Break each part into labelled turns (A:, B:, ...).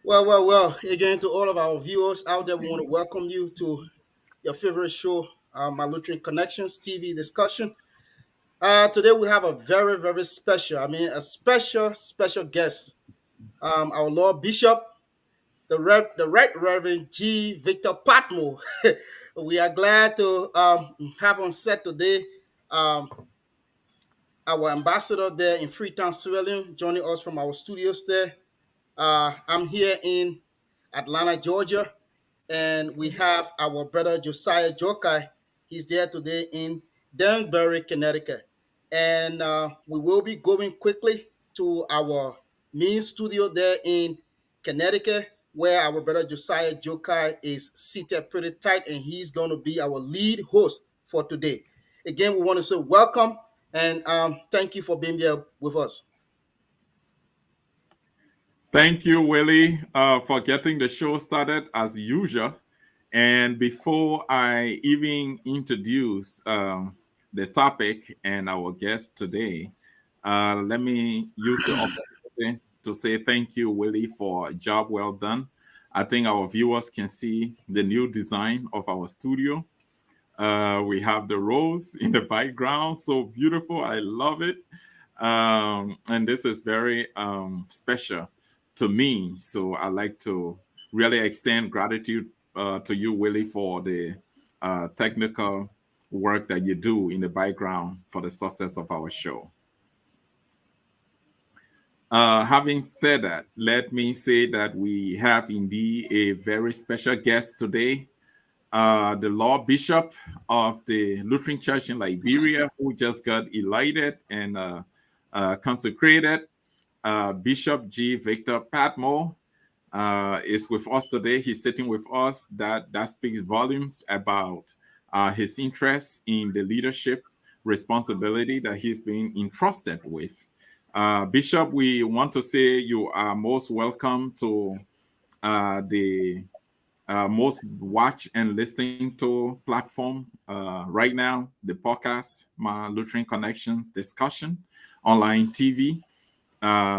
A: Well. Again, to all of our viewers out there, we want to welcome you to your favorite show, my Lutheran Connections TV discussion. Today we have a very special, a special guest, our Lord Bishop, the Right Reverend G. Victor Padmore. We are glad to have on set today um, our ambassador there in Freetown, Sierra Leone, joining us from our studios there. I'm here in Atlanta, Georgia, and we have our brother Josiah Jokai. He's there today in Danbury, Connecticut. And we will be going quickly to our main studio there in Connecticut, where our brother Josiah Jokai is seated pretty tight, and he's going to be our lead host for today. Again, we want to say welcome and thank you for being there with us.
B: Thank you, Willie, for getting the show started as usual. And before I even introduce the topic and our guest today, let me use the opportunity to say thank you, Willie, for a job well done. I think our viewers can see the new design of our studio. We have the rose in the background, so beautiful. I love it. And this is very special to me. So I like to really extend gratitude to you, Willie, for the technical work that you do in the background for the success of our show. Having said that, let me say that we have indeed a very special guest today, the Lord Bishop of the Lutheran Church in Liberia, who just got elected and consecrated. Bishop G. Victor Padmore is with us today. He's sitting with us. That speaks volumes about his interest in the leadership responsibility that he's been entrusted with. Bishop, we want to say you are most welcome to the most watch and listening to platform right now, the podcast, my Lutheran Connections discussion, online TV.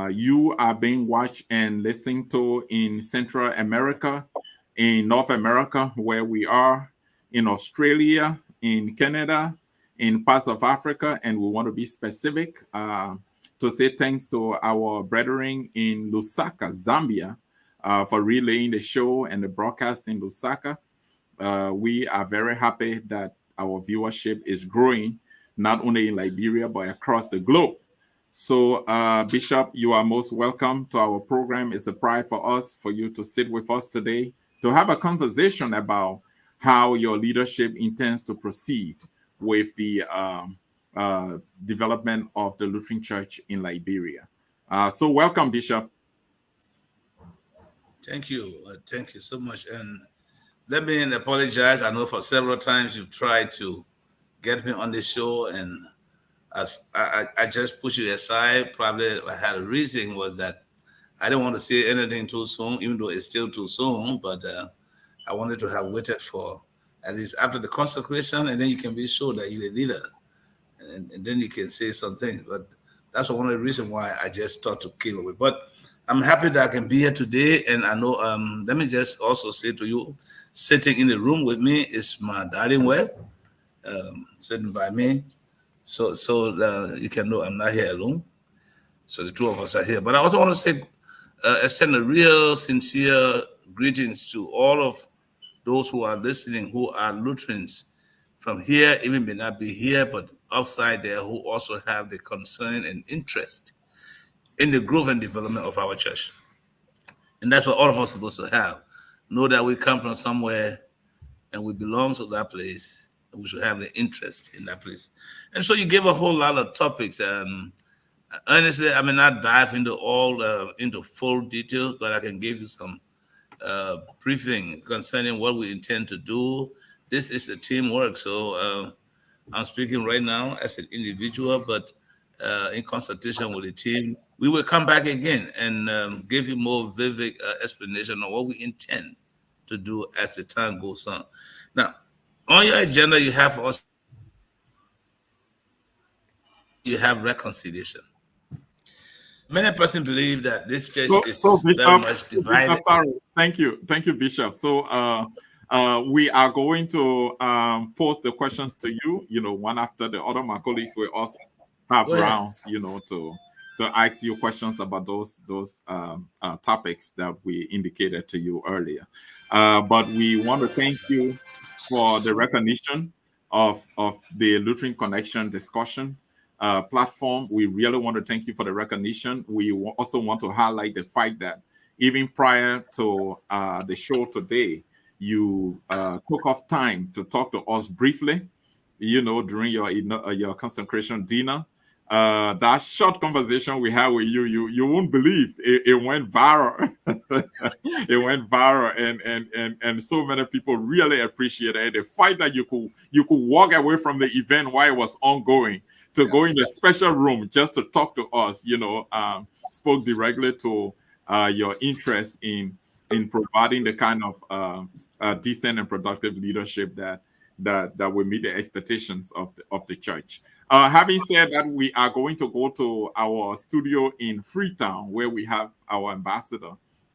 B: You are being watched and listening to in Central America, in North America, where we are, in Australia, in Canada, in parts of Africa, and we want to be specific to say thanks to our brethren in Lusaka, Zambia, for relaying the show and the broadcast in Lusaka. We are very happy that our viewership is growing, not only in Liberia, but across the globe. So, Bishop, you are most welcome to our program. It's a pride for us, for you to sit with us today, to have a conversation about how your leadership intends to proceed with the development of the Lutheran Church in Liberia. So welcome, Bishop.
C: Thank you. Thank you so much. And let me apologize. I know for several times you've tried to get me on the show, and as I just put you aside. Probably I had a reason was that I didn't want to say anything too soon, even though it's still too soon, but I wanted to have waited for at least after the consecration, and then you can be sure that you're the leader, and then you can say something. But that's one of the reasons why I just thought to kill away. But I'm happy that I can be here today, and I know. Let me just also say to you, sitting in the room with me is my darling wife, sitting by me, so you can know I'm not here alone. So the two of us are here. But I also want to say, extend a real sincere greetings to all of those who are listening, who are Lutherans from here, even may not be here, but outside there, who also have the concern and interest in the growth and development of our church. And that's what all of us are supposed to have. Know that we come from somewhere and we belong to that place, and we should have the interest in that place. And so you gave a whole lot of topics. Honestly, I may not dive into all into full details, but I can give you some briefing concerning what we intend to do. This is a teamwork, so I'm speaking right now as an individual, but in consultation with the team, we will come back again and give you more vivid explanation on what we intend to do as the time goes on. Now, on your agenda, you have also you have reconciliation. Many persons believe that this church
B: So
C: is very
B: Bishop,
C: much divided.
B: sorry, thank you, Bishop. So we are going to pose the questions to you, one after the other. My colleagues will also have
C: Go ahead.
B: rounds, to ask you questions about those topics that we indicated to you earlier. But we want to thank you for the recognition of the Lutheran Connection discussion platform. We really want to thank you for the recognition. We also want to highlight the fact that even prior to the show today, you took off time to talk to us briefly, during your consecration dinner. That short conversation we had with you won't believe it went viral. It went viral, and so many people really appreciated it. The fact that you could walk away from the event while it was ongoing to go in a special room just to talk to us, spoke directly to your interest in providing the kind of decent and productive leadership that will meet the expectations of the church. Having said that, we are going to go to our studio in Freetown, where we have our ambassador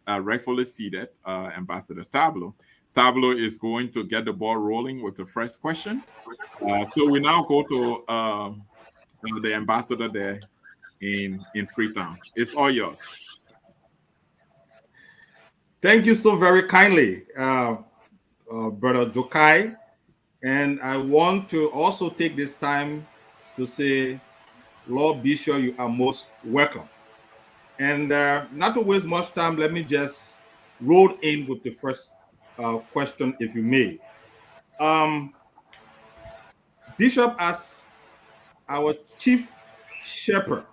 B: rightfully seated, Ambassador Tablo. Tablo is going to get the ball rolling with the first question. So we now go to the ambassador there in Freetown. It's all yours.
D: Thank you so very kindly, Brother Dokai. And I want to also take this time to say, Lord Bishop, you are most welcome. And not to waste much time, let me just roll in with the first question, if you may. Bishop, as our chief shepherd,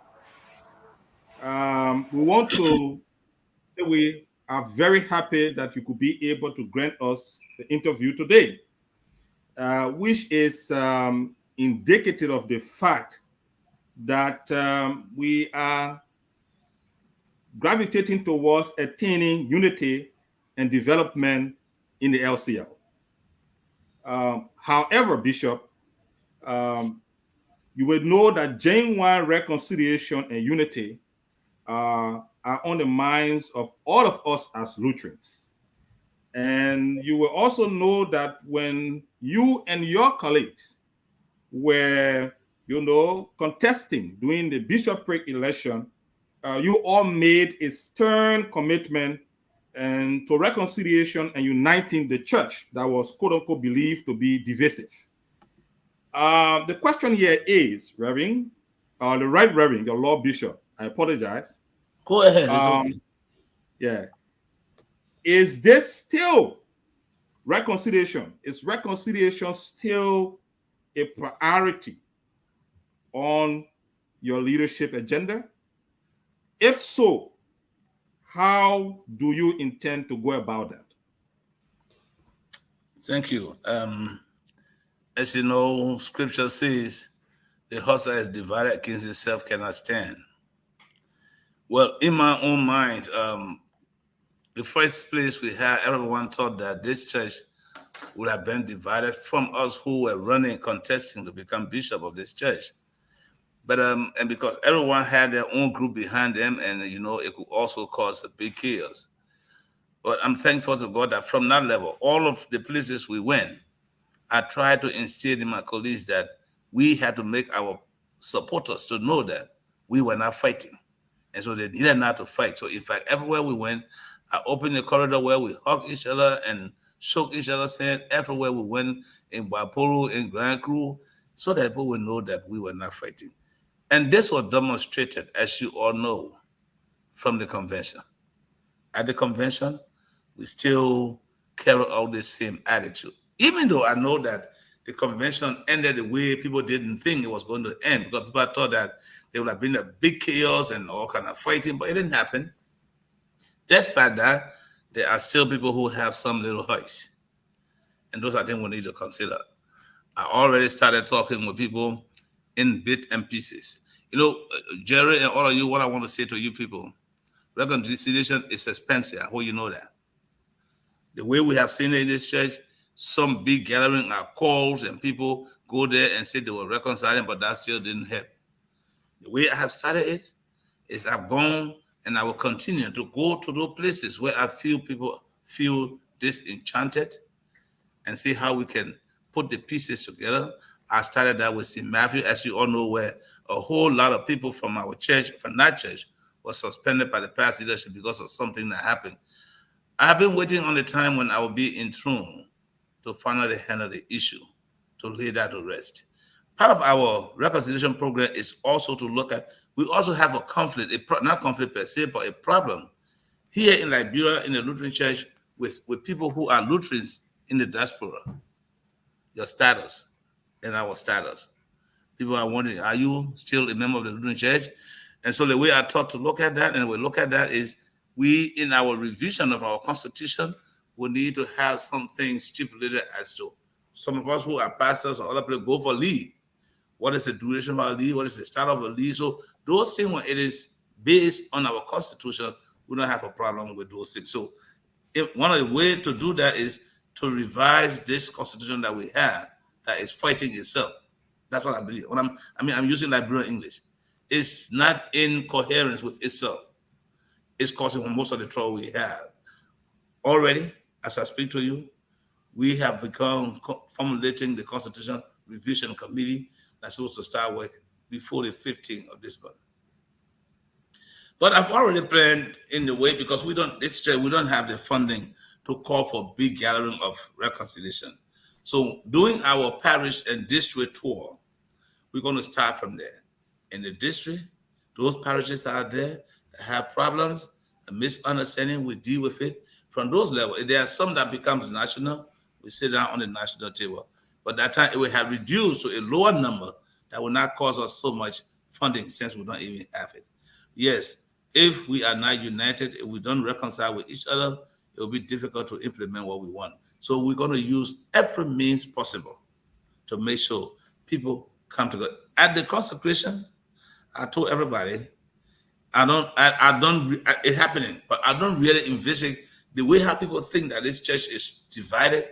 D: we want to say we are very happy that you could be able to grant us the interview today, which is indicative of the fact that we are gravitating towards attaining unity and development in the LCL. However, Bishop, you will know that genuine reconciliation and unity are on the minds of all of us as Lutherans. And you will also know that when you and your colleagues were, contesting during the bishopric election, you all made a stern commitment and to reconciliation and uniting the church that was, quote unquote, believed to be divisive. The question here is, Reverend, the Right Reverend, your Lord Bishop, I apologize.
C: Go ahead. It's okay.
D: Yeah. Is this still reconciliation? Is reconciliation still a priority on your leadership agenda? If so, how do you intend to go about that?
C: Thank you. As you know, scripture says, the house that is divided against itself cannot stand. Well, in my own mind, the first place we had, everyone thought that this church would have been divided from us who were running, contesting to become bishop of this church. But and because everyone had their own group behind them, and it could also cause a big chaos. But I'm thankful to God that from that level, all of the places we went, I tried to instill in my colleagues that we had to make our supporters to know that we were not fighting. And so they needed not to fight. So in fact, everywhere we went, I opened the corridor where we hugged each other and shook each other's hand. Everywhere we went, in Bapolo, in Grand Cru, so that people would know that we were not fighting. And this was demonstrated, as you all know, from the convention. At the convention, we still carry out the same attitude. Even though I know that the convention ended the way people didn't think it was going to end, because people thought that there would have been a big chaos and all kind of fighting, but it didn't happen. Despite that, there are still people who have some little hoist. And those I think we need to consider. I already started talking with people in bits and pieces. Jerry and all of you, what I want to say to you people, reconciliation is expensive. I hope you know that. The way we have seen it in this church, some big gathering are calls and people go there and say they were reconciling, but that still didn't help. The way I have started it, is I've gone and I will continue to go to those places where I feel people feel disenchanted and see how we can put the pieces together. I started that with St. Matthew, as you all know, where a whole lot of people from our church, from that church, was suspended by the past leadership because of something that happened. I have been waiting on the time when I will be enthroned to finally handle the issue, to lay that to rest. Part of our reconciliation program is also to look at, we also have a conflict, not conflict per se, but a problem here in Liberia, in the Lutheran church, with people who are Lutherans in the diaspora, your status and our status. People are wondering, are you still a member of the Lutheran church? And so the way I taught to look at that, and we look at that is, we, in our revision of our constitution, we need to have something stipulated as to some of us who are pastors or other people go for leave. What is the duration of our leave? What is the start of a leave? So those things, when it is based on our constitution, we don't have a problem with those things. So if one of the ways to do that is to revise this constitution that we have that is fighting itself. That's what I believe. I'm using Liberian English. It's not in coherence with itself. It's causing most of the trouble we have. Already, as I speak to you, we have begun formulating the Constitution Revision Committee that's supposed to start work before the 15th of this month. But I've already planned in the way, because we don't have the funding to call for big gathering of reconciliation. So doing our parish and district tour, we're going to start from there. In the district, those parishes that are there that have problems, a misunderstanding, we deal with it from those levels. If there are some that becomes national, we sit down on the national table. But that time it will have reduced to a lower number that will not cause us so much funding, since we don't even have it. Yes, if we are not united, if we don't reconcile with each other, it will be difficult to implement what we want. So we're going to use every means possible to make sure people come together. At the consecration, I told everybody, it's happening, but I don't really envision the way how people think that this church is divided.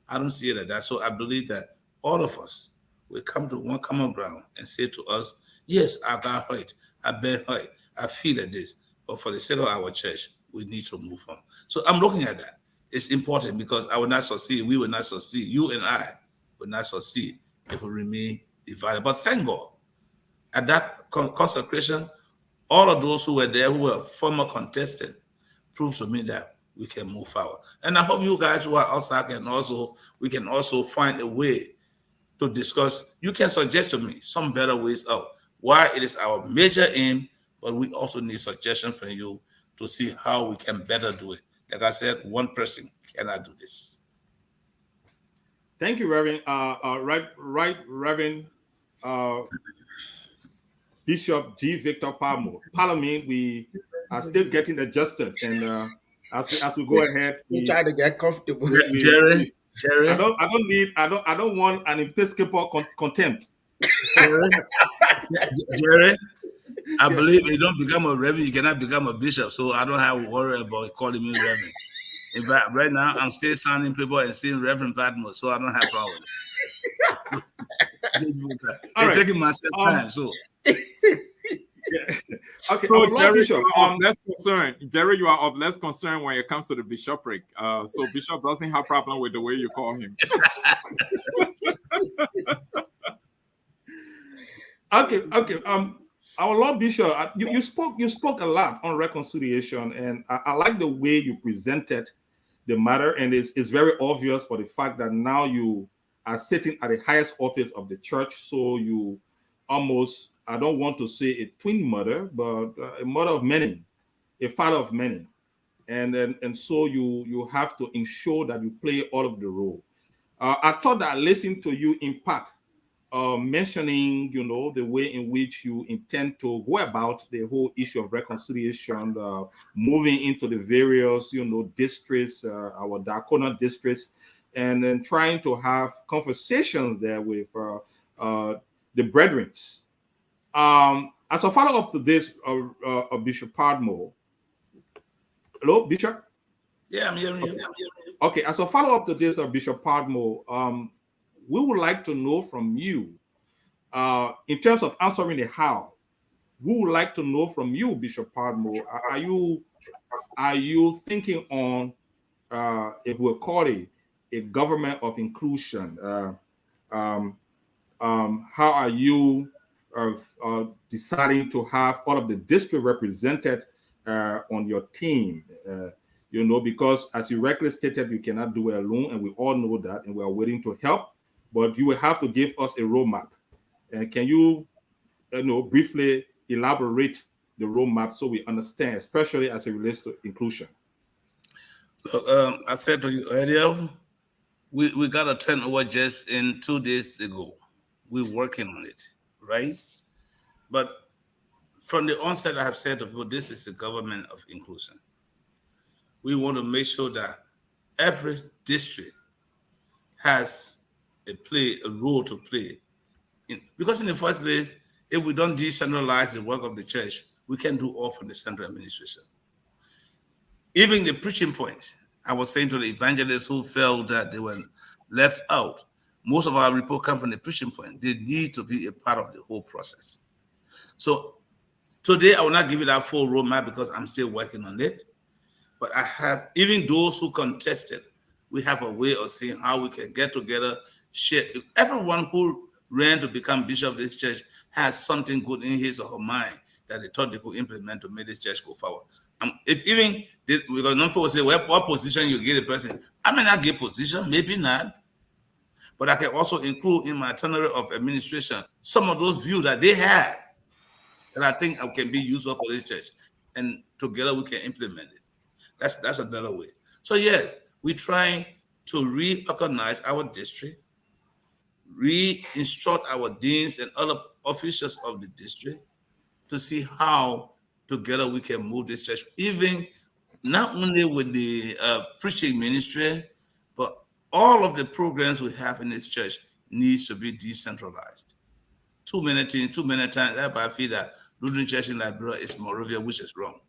C: I don't see it like that. So I believe that all of us will come to one common ground and say to us, yes, I got hurt, I bear hurt, I feel like this, but for the sake of our church, we need to move on. So I'm looking at that. It's important, because I will not succeed, we will not succeed, you and I will not succeed if we remain divided. But thank God, at that consecration, all of those who were there, who were former contestants, proved to me that we can move forward. And I hope you guys who are outside we can also find a way to discuss. You can suggest to me some better ways of why it is our major aim, but we also need suggestions from you to see how we can better do it. Like I said, one person cannot do this.
D: Thank you, Reverend. Reverend Bishop G. Victor Padmore. Pardon me, we are still getting adjusted, and as we go ahead,
A: we try to get comfortable.
C: Jerry,
D: I don't want an Episcopal contempt.
C: Jerry, I believe if you don't become a reverend, you cannot become a bishop. So I don't have to worry about calling me reverend. In fact, right now I'm still signing people and seeing Reverend Padmore, so I don't have problem. It's taking myself time, so.
D: Yeah. Okay,
B: so Jerry,
D: Bishop,
B: you are of less concern. Jerry, you are of less concern when it comes to the bishopric. So Bishop doesn't have problem with the way you call him.
D: Okay. Our Lord Bishop, you spoke a lot on reconciliation, and I like the way you presented the matter, and it's very obvious for the fact that now you are sitting at the highest office of the church, so you almost, I don't want to say a twin mother, but a mother of many, a father of many, and so you have to ensure that you play all of the role. I thought that listening to you in part, mentioning, the way in which you intend to go about the whole issue of reconciliation, moving into the various, districts, our diaconal districts, and then trying to have conversations there with the brethren. As a follow-up to this, Bishop Padmore. Hello, Bishop?
C: Yeah, I'm hearing you.
D: Okay, as a follow-up to this, Bishop Padmore, we would like to know from you, in terms of answering the how, we would like to know from you, Bishop Padmore, are you thinking on if we'll call it a government of inclusion? Um, how are you deciding to have all of the district represented on your team? Because as you rightly stated, you cannot do it alone, and we all know that, and we are waiting to help. But you will have to give us a roadmap. And can you, briefly elaborate the roadmap so we understand, especially as it relates to inclusion?
C: I said to you earlier, we got a turnover just in 2 days ago. We're working on it, right? But from the onset, I have said to people, this is a government of inclusion. We want to make sure that every district has a role to play. Because in the first place, if we don't decentralize the work of the church, we can do all from the central administration. Even the preaching points, I was saying to the evangelists who felt that they were left out, most of our report come from the preaching point. They need to be a part of the whole process. So today, I will not give you that full roadmap because I'm still working on it. But I have, even those who contested, we have a way of seeing how we can get together, share. Everyone who ran to become bishop of this church has something good in his or her mind that they thought they could implement to make this church go forward. If even because some people say, well, what position you give the person? I may not give position, maybe not. But I can also include in my itinerary of administration some of those views that they had that I think can be useful for this church. And together we can implement it. That's another way. So yeah, we're trying to reorganize our district, re-instruct our deans and other officials of the district to see how together we can move this church, even not only with the preaching ministry, but all of the programs we have in this church needs to be decentralized. Too many things, too many times, I feel that Lutheran Church in Liberia is Moravia, which is wrong.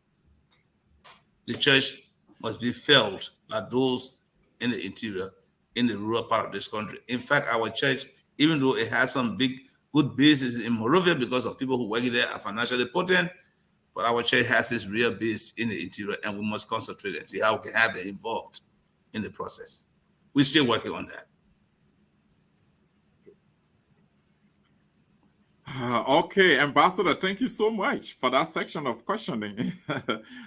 C: The church must be felt by those in the interior, in the rural part of this country. In fact, our church, even though it has some good bases in Moravia because of people who work there are financially potent, but our church has its real base in the interior, and we must concentrate and see how we can have them involved in the process. We're still working on that.
B: Okay, Ambassador, thank you so much for that section of questioning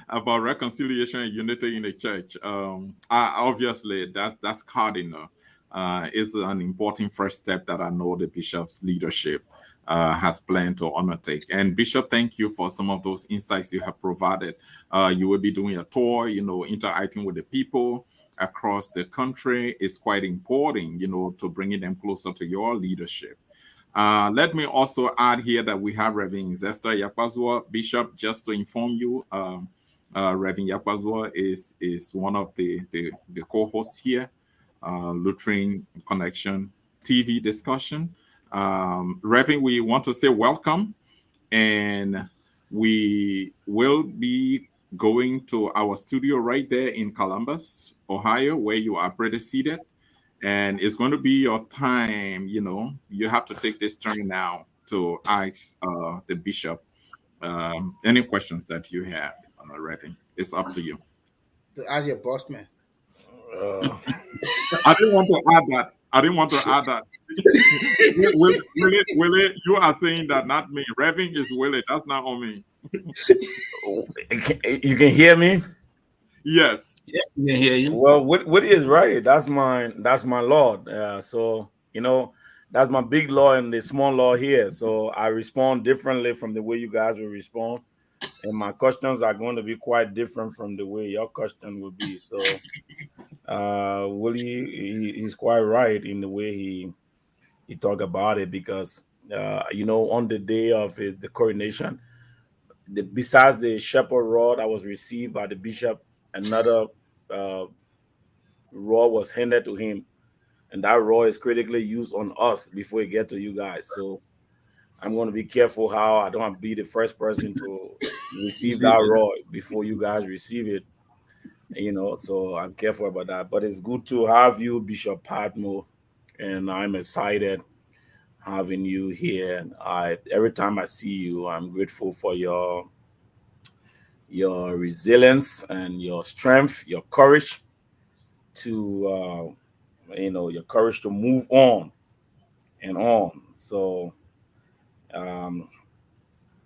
B: about reconciliation and unity in the church. Obviously, that's cardinal. Is an important first step that I know the bishop's leadership has planned to undertake. And Bishop, thank you for some of those insights you have provided. You will be doing a tour, interacting with the people across the country is quite important, to bringing them closer to your leadership. Let me also add here that we have Reverend Zesta Yapazwa, Bishop, just to inform you. Reverend Yapazwa is one of the co-hosts here, Lutheran Connection TV discussion. Reverend, we want to say welcome, and we will be going to our studio right there in Columbus, Ohio, where you are pretty seated. And it's going to be your time, you have to take this turn now to ask the bishop any questions that you have, Reverend. It's up to you.
A: To ask your boss man.
B: I didn't want to add that. Willie, you are saying that, not me. Reverend is Willie. That's not on me.
E: You can hear me?
B: Yes.
C: Yeah, we can hear you.
E: Well, what is right? That's my Lord. So that's my big law and the small law here. So I respond differently from the way you guys will respond, and my questions are going to be quite different from the way your question will be. So, Willie, he's quite right in the way he talked about it because on the day of the coronation, besides the shepherd rod that was received by the bishop, another rod was handed to him, and that rod is critically used on us before it get to you guys. So I'm going to be careful how I don't be the first person to receive that rod before you guys receive it. So I'm careful about that. But it's good to have you, Bishop Padmore, and I'm excited having you here. And I every time I see you, I'm grateful for your resilience and your strength, your courage to your courage to move on and on. So um,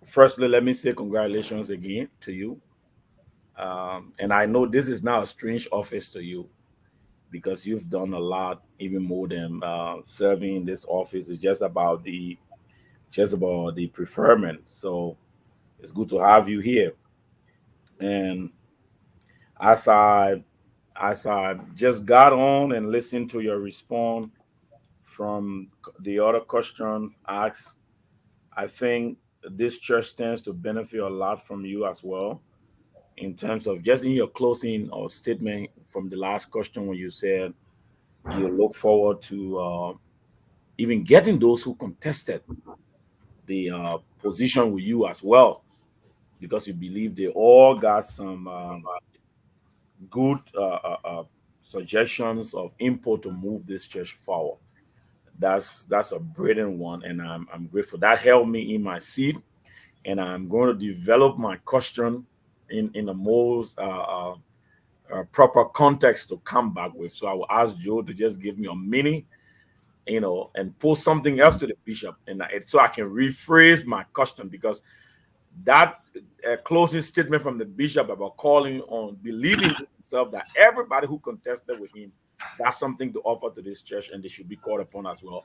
E: firstly, let me say congratulations again to you. And I know this is now a strange office to you because you've done a lot, even more than serving in this office. It's just about the preferment. So it's good to have you here. And as I as I just got on and listened to your response from the other question asked, I think this church stands to benefit a lot from you as well. In terms of just in your closing or statement from the last question when you said you look forward to even getting those who contested the position with you as well, because you believe they all got some good suggestions of input to move this church forward. That's a brilliant one, and I'm grateful. That helped me in my seat, and I'm going to develop my question in the most proper context to come back with. So I will ask Joe to just give me a mini, and post something else to the bishop, and so I can rephrase my question, because that closing statement from the bishop about calling on believing in himself that everybody who contested with him got something to offer to this church and they should be called upon as well,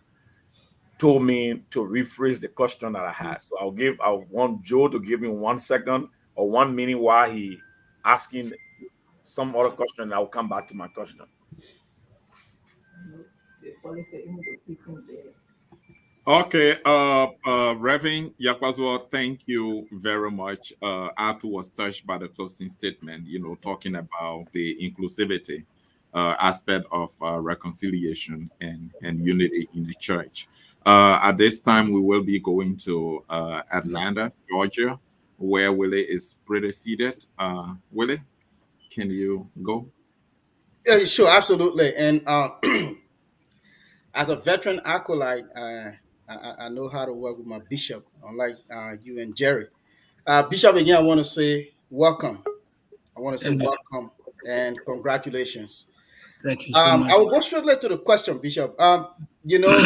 E: told me to rephrase the question that I had. So I want Joe to give me 1 second or 1 minute while he asking some other question, and I'll come back to my question.
B: Okay, Reverend Yakwazwa, thank you very much. Arthur was touched by the closing statement, talking about the inclusivity aspect of reconciliation and unity in the church. At this time, we will be going to Atlanta, Georgia, where Willie is pretty seated. Willie, can you go?
A: Yeah, sure, absolutely. And as a veteran acolyte, I know how to work with my bishop, unlike you and Jerry. Bishop, again, I want to say welcome. I want to say
C: Thank you.
A: welcome and congratulations.
C: Thank you so
A: I
C: much.
A: will go straight to the question, Bishop. You know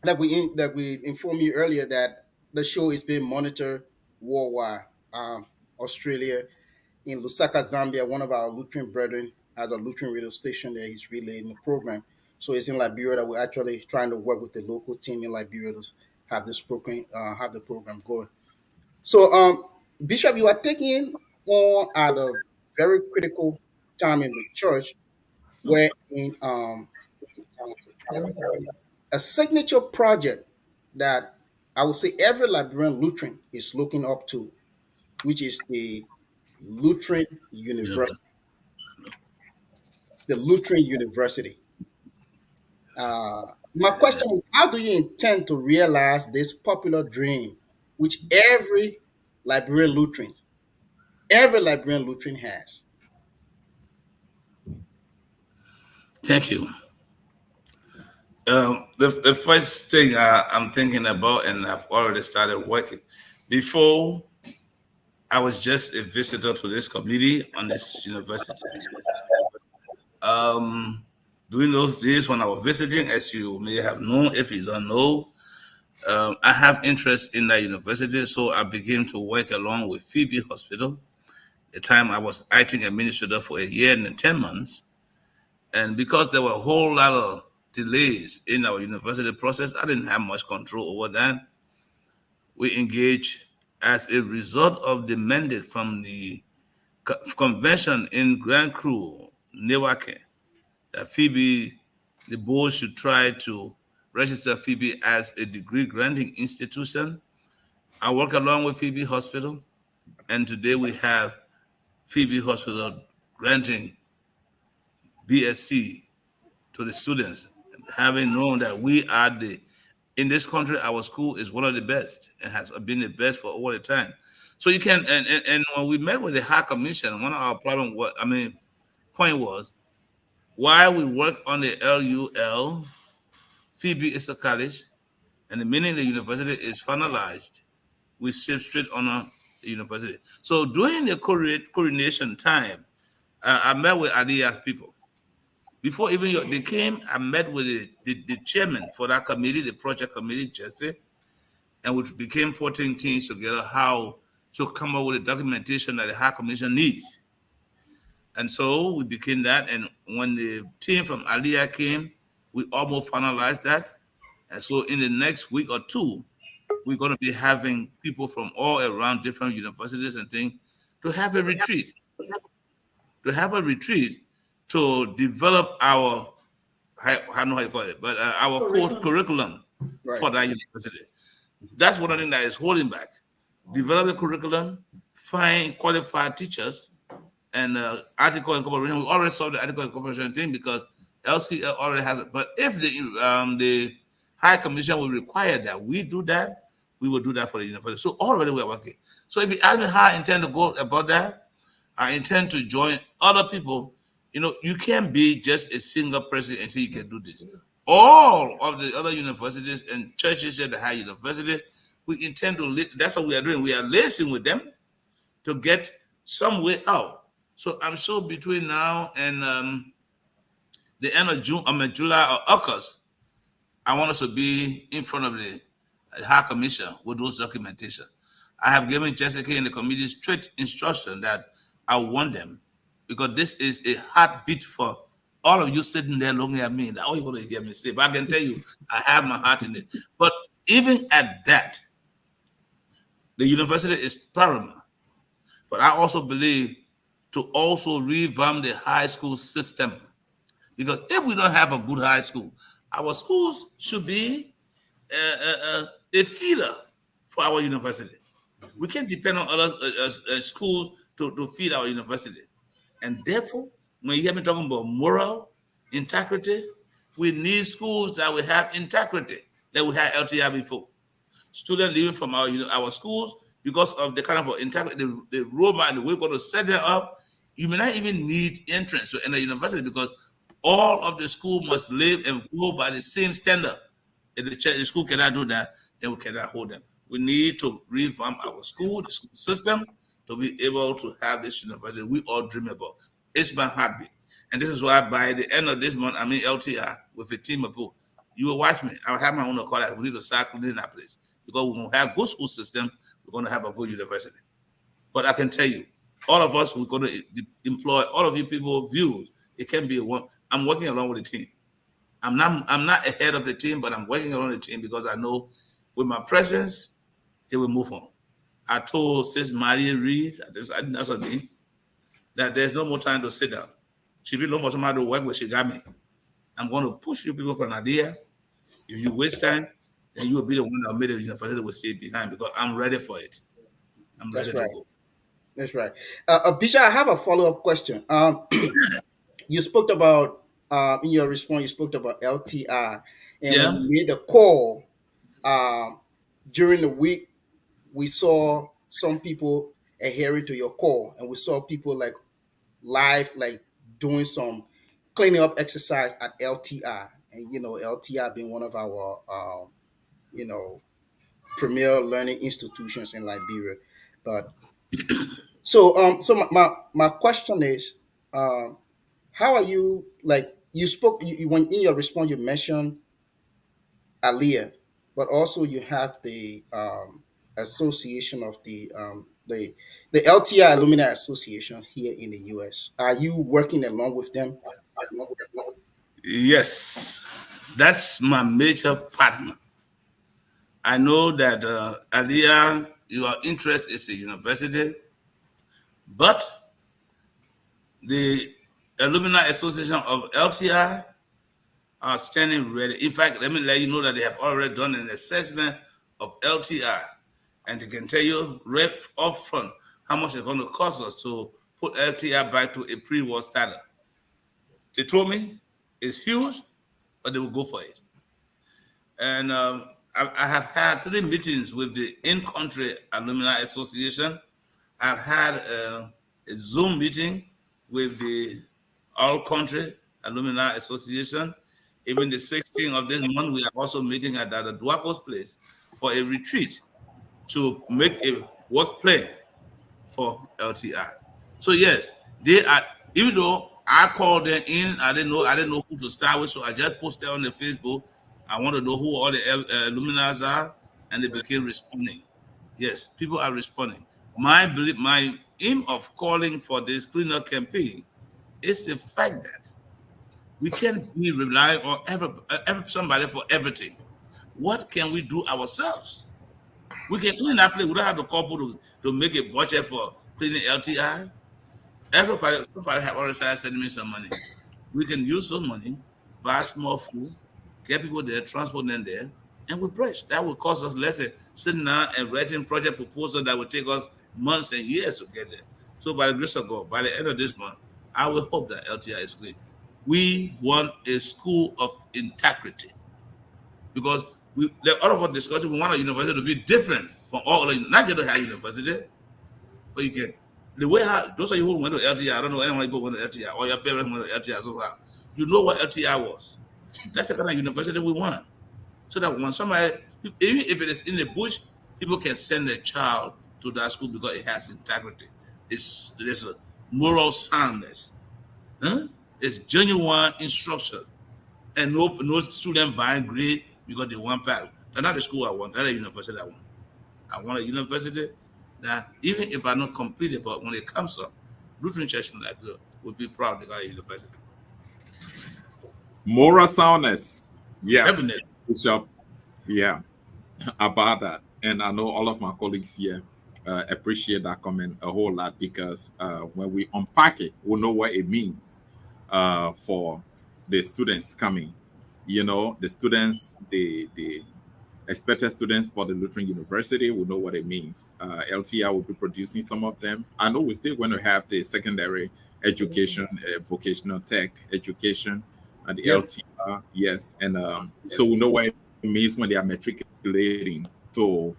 A: that we informed you earlier that the show is being monitored worldwide. Australia, in Lusaka, Zambia, one of our Lutheran brethren has a Lutheran radio station there. He's relaying the program. So it's in Liberia that we're actually trying to work with the local team in Liberia to have this program, have the program going. So, Bishop, you are taking on at a very critical time in the church, where in a signature project that I would say every Liberian Lutheran is looking up to, which is the Lutheran
C: Beautiful.
A: University. The Lutheran University. My question is, how do you intend to realize this popular dream, which every Liberian Lutheran has?
C: Thank you. The first thing I'm thinking about, and I've already started working. Before, I was just a visitor to this community on this university. Um, During those days when I was visiting, as you may have known, if you don't know, I have interest in that university, so I began to work along with Phoebe Hospital. The time I was acting administrator for a year and 10 months, and because there were a whole lot of delays in our university process, I didn't have much control over that. We engaged as a result of the mandate from the convention in Grand Cru, Newake, that Phoebe, the board should try to register Phoebe as a degree granting institution. I work along with Phoebe Hospital, and today we have Phoebe Hospital granting BSc to the students, having known that we are in this country, our school is one of the best and has been the best for all the time. So you can, and when we met with the High Commission, one of our problem was, point was, while we work on the LUL, Phoebe is a college, And the minute the university is finalized, we ship straight on the university. So during the coronation time, I met with Adia's people. Before even they came, I met with the chairman for that committee, the project committee, Jesse, and we became putting things together how to come up with the documentation that the High Commission needs. And so we became that. And when the team from Aliyah came, we almost finalized that. And so in the next week or two, we're going to be having people from all around different universities and things to have a retreat, to develop our, I don't know how you call it, but our curriculum for that university. That's one of the things that is holding back. Develop a curriculum, find qualified teachers, and article incorporation. We already solved the article incorporation thing because LCL already has it. But if the High Commission will require that we do that, we will do that for the university. So already we are working. So if you ask me how I intend to go about that, I intend to join other people. You can't be just a single person and say you can do this. All of the other universities and churches at the high university, we intend to, that's what we are doing. We are liaising with them to get some way out. So I'm sure between now and the end of July or August, I want us to be in front of the High Commission with those documentation. I have given Jessica and the committee straight instruction that I want them, because this is a heartbeat for all of you sitting there looking at me. All you want to hear me say, but I can tell you, I have my heart in it. But even at that, the university is paramount. But I also believe to also revamp the high school system, because if we don't have a good high school, our schools should be a feeder for our university. We can't depend on other schools to feed our university. And therefore, when you hear me talking about moral integrity, we need schools that will have integrity, that we had LTI before. Students leaving from our schools because of the kind of integrity, the roadmap and the way we're going to set it up, you may not even need entrance to enter university, because all of the school must live and go by the same standard. If the school cannot do that, then we cannot hold them. We need to revamp our school, the school system, to be able to have this university we all dream about. It's my heartbeat. And this is why by the end of this month, I'm in LTI with a team of people. You will watch me. I'll have my own call. We need to start cleaning that place, because we're going to have good school system. We're going to have a good university. But I can tell you, all of us, we're going to employ all of you people views. It can be one. I'm working along with the team. I'm not ahead of the team, but I'm working along the team, because I know with my presence, they will move on. I told Sis Maria Reed, that's her name, that there's no more time to sit down. She be no more somebody to work with. She got me. I'm going to push you people for an idea. If you waste time, then you will be the one that made the university will stay behind, because I'm ready for it. I'm ready to go.
A: That's right. Bishop, I have a follow-up question. You spoke about, in your response, you spoke about LTI. And when you made the call during the week, we saw some people adhering to your call, and we saw people like live, like doing some cleaning up exercise at LTI. And, LTI being one of our, premier learning institutions in Liberia. But so my question is, how are you, like, you spoke, when in your response, you mentioned Aliyah, but also you have the association of the LTI Alumni Association here in the US. Are you working along with them?
C: Yes, that's my major partner. I know that Aliyah, your interest is a university, but the Alumni Association of LTI are standing ready. In fact, let me let you know that they have already done an assessment of LTI, and they can tell you right up front how much it's going to cost us to put LTI back to a pre-war status. They told me it's huge, but they will go for it. And I have had 3 meetings with the in-country Alumni Association. I've had a Zoom meeting with the all-country Alumni Association. Even the 16th of this month, we are also meeting at the Dwako's place for a retreat to make a work plan for LTI. So yes, they are. Even though I called them in, I didn't know who to start with, so I just posted on the Facebook. I want to know who all the luminaries are, and they became responding. Yes, people are responding. My aim of calling for this cleanup campaign is the fact that we can't be relying on every somebody for everything. What can we do ourselves? We can clean that place. We don't have the couple to make a budget for cleaning LTI. Somebody have already started sending me some money. We can use some money, buy small food, get people there, transport them there, and we bridge. That will cost us less than sitting down and writing project proposal that will take us months and years to get there. So by the grace of God, by the end of this month, I will hope that LTI is clean. We want a school of integrity because all of our discussion, we want a university to be different from all other, not just a high university, but you can. The way how those of you who went to LTI, I don't know anyone who went to LTI or your parents went to LTI so far. You know what LTI was. That's the kind of university we want. So that when somebody, even if it is in the bush, people can send their child to that school because it has integrity. There's a moral soundness. Huh? It's genuine instruction. And no student buying grade because they want back. That's not the school I want. That's the university I want. I want a university that even if I don't complete it, but when it comes up, Lutheran Church in Liberia will be proud they got a university.
B: Moral soundness. Yeah.
C: Definitely.
B: Bishop. Yeah. About that. And I know all of my colleagues here appreciate that comment a whole lot because when we unpack it, we know what it means for the students coming. You know, the students, the expected students for the Lutheran University will know what it means. LTI will be producing some of them. I know we're still going to have the secondary education, vocational tech education at the LTI, yes. And so we know what it means when they are matriculating to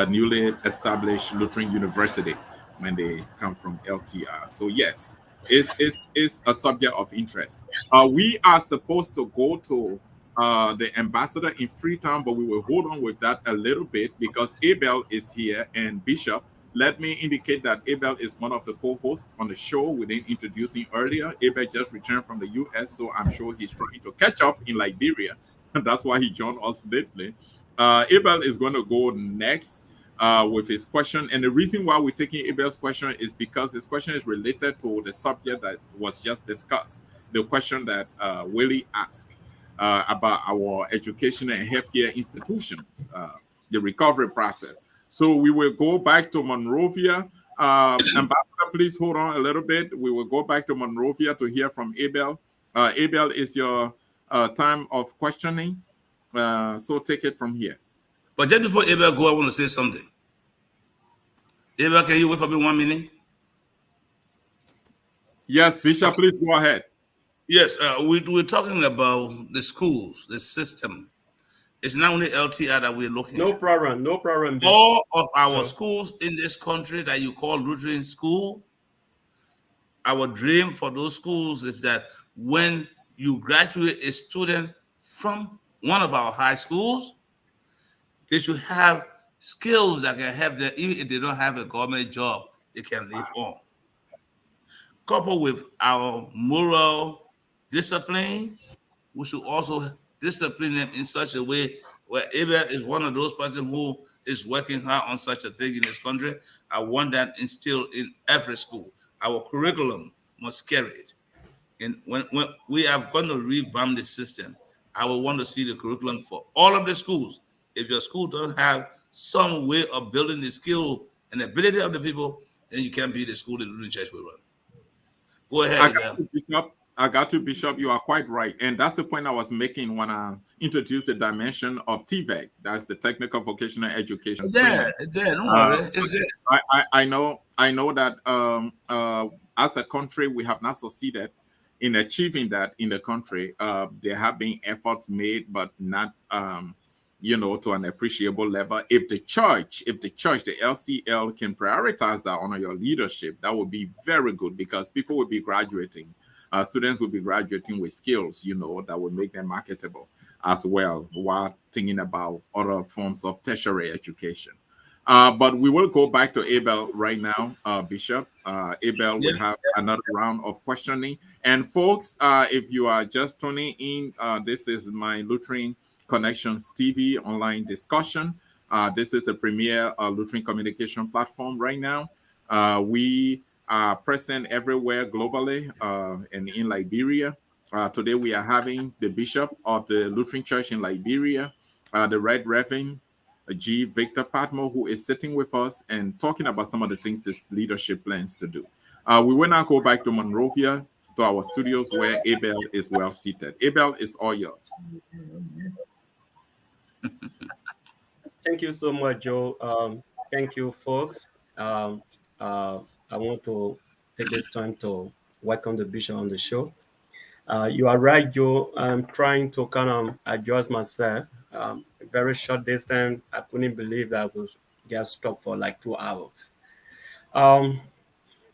B: newly established Lutheran University when they come from LTI. So yes, it's a subject of interest. We are supposed to go to the ambassador in Freetown, but we will hold on with that a little bit because Abel is here and Bishop. Let me indicate that Abel is one of the co-hosts on the show. We didn't introduce him earlier. Abel just returned from the US, so I'm sure he's trying to catch up in Liberia. That's why he joined us lately. Abel is going to go next with his question. And the reason why we're taking Abel's question is because his question is related to the subject that was just discussed. The question that Willie asked about our educational and healthcare institutions, the recovery process. So we will go back to Monrovia. Ambassador, please hold on a little bit. We will go back to Monrovia to hear from Abel. Abel, is your time of questioning. So take it from here.
C: But just before Abel go, I want to say something. Abel, can you wait for me 1 minute?
B: Yes, Bishop, please go ahead.
C: Yes, we're talking about the schools, the system. It's not only LTI that we're looking at.
F: No problem.
C: All of our schools in this country that you call Lutheran school, our dream for those schools is that when you graduate a student from one of our high schools, they should have skills that can help them, even if they don't have a government job, they can live on. Coupled with our moral discipline, we should also discipline them in such a way where Abel is one of those persons who is working hard on such a thing in this country. I want that instilled in every school. Our curriculum must carry it. And when we are going to revamp the system, I will want to see the curriculum for all of the schools. If your school doesn't have some way of building the skill and ability of the people, then you can't be the school that the Lutheran Church will run. Go ahead,
B: Bishop. I got you, Bishop. You are quite right. And that's the point I was making when I introduced the dimension of TVEC. That's the technical vocational education.
C: Yeah, don't worry. It's there.
B: I know that as a country, we have not succeeded in achieving that in the country. There have been efforts made, but not to an appreciable level. If the church, the LCL can prioritize that under your leadership, that would be very good because people will be graduating Students will be graduating with skills, that will make them marketable as well, while thinking about other forms of tertiary education. But we will go back to Abel right now, Bishop. Abel will
C: Yeah.
B: have another round of questioning. And folks, if you are just tuning in, this is my Lutheran Connections TV online discussion. This is the premier Lutheran communication platform right now. We are present everywhere globally and in Liberia. Today we are having the Bishop of the Lutheran Church in Liberia, the Red Reverend G. Victor Padmore, who is sitting with us and talking about some of the things his leadership plans to do. We will now go back to Monrovia, to our studios where Abel is well seated. Abel, is all yours.
F: Thank you so much, Joe. Thank you, folks. I want to take this time to welcome the bishop on the show. You are right, Joe. I'm trying to kind of adjust myself. Very short distance. I couldn't believe that I would get stuck for like 2 hours.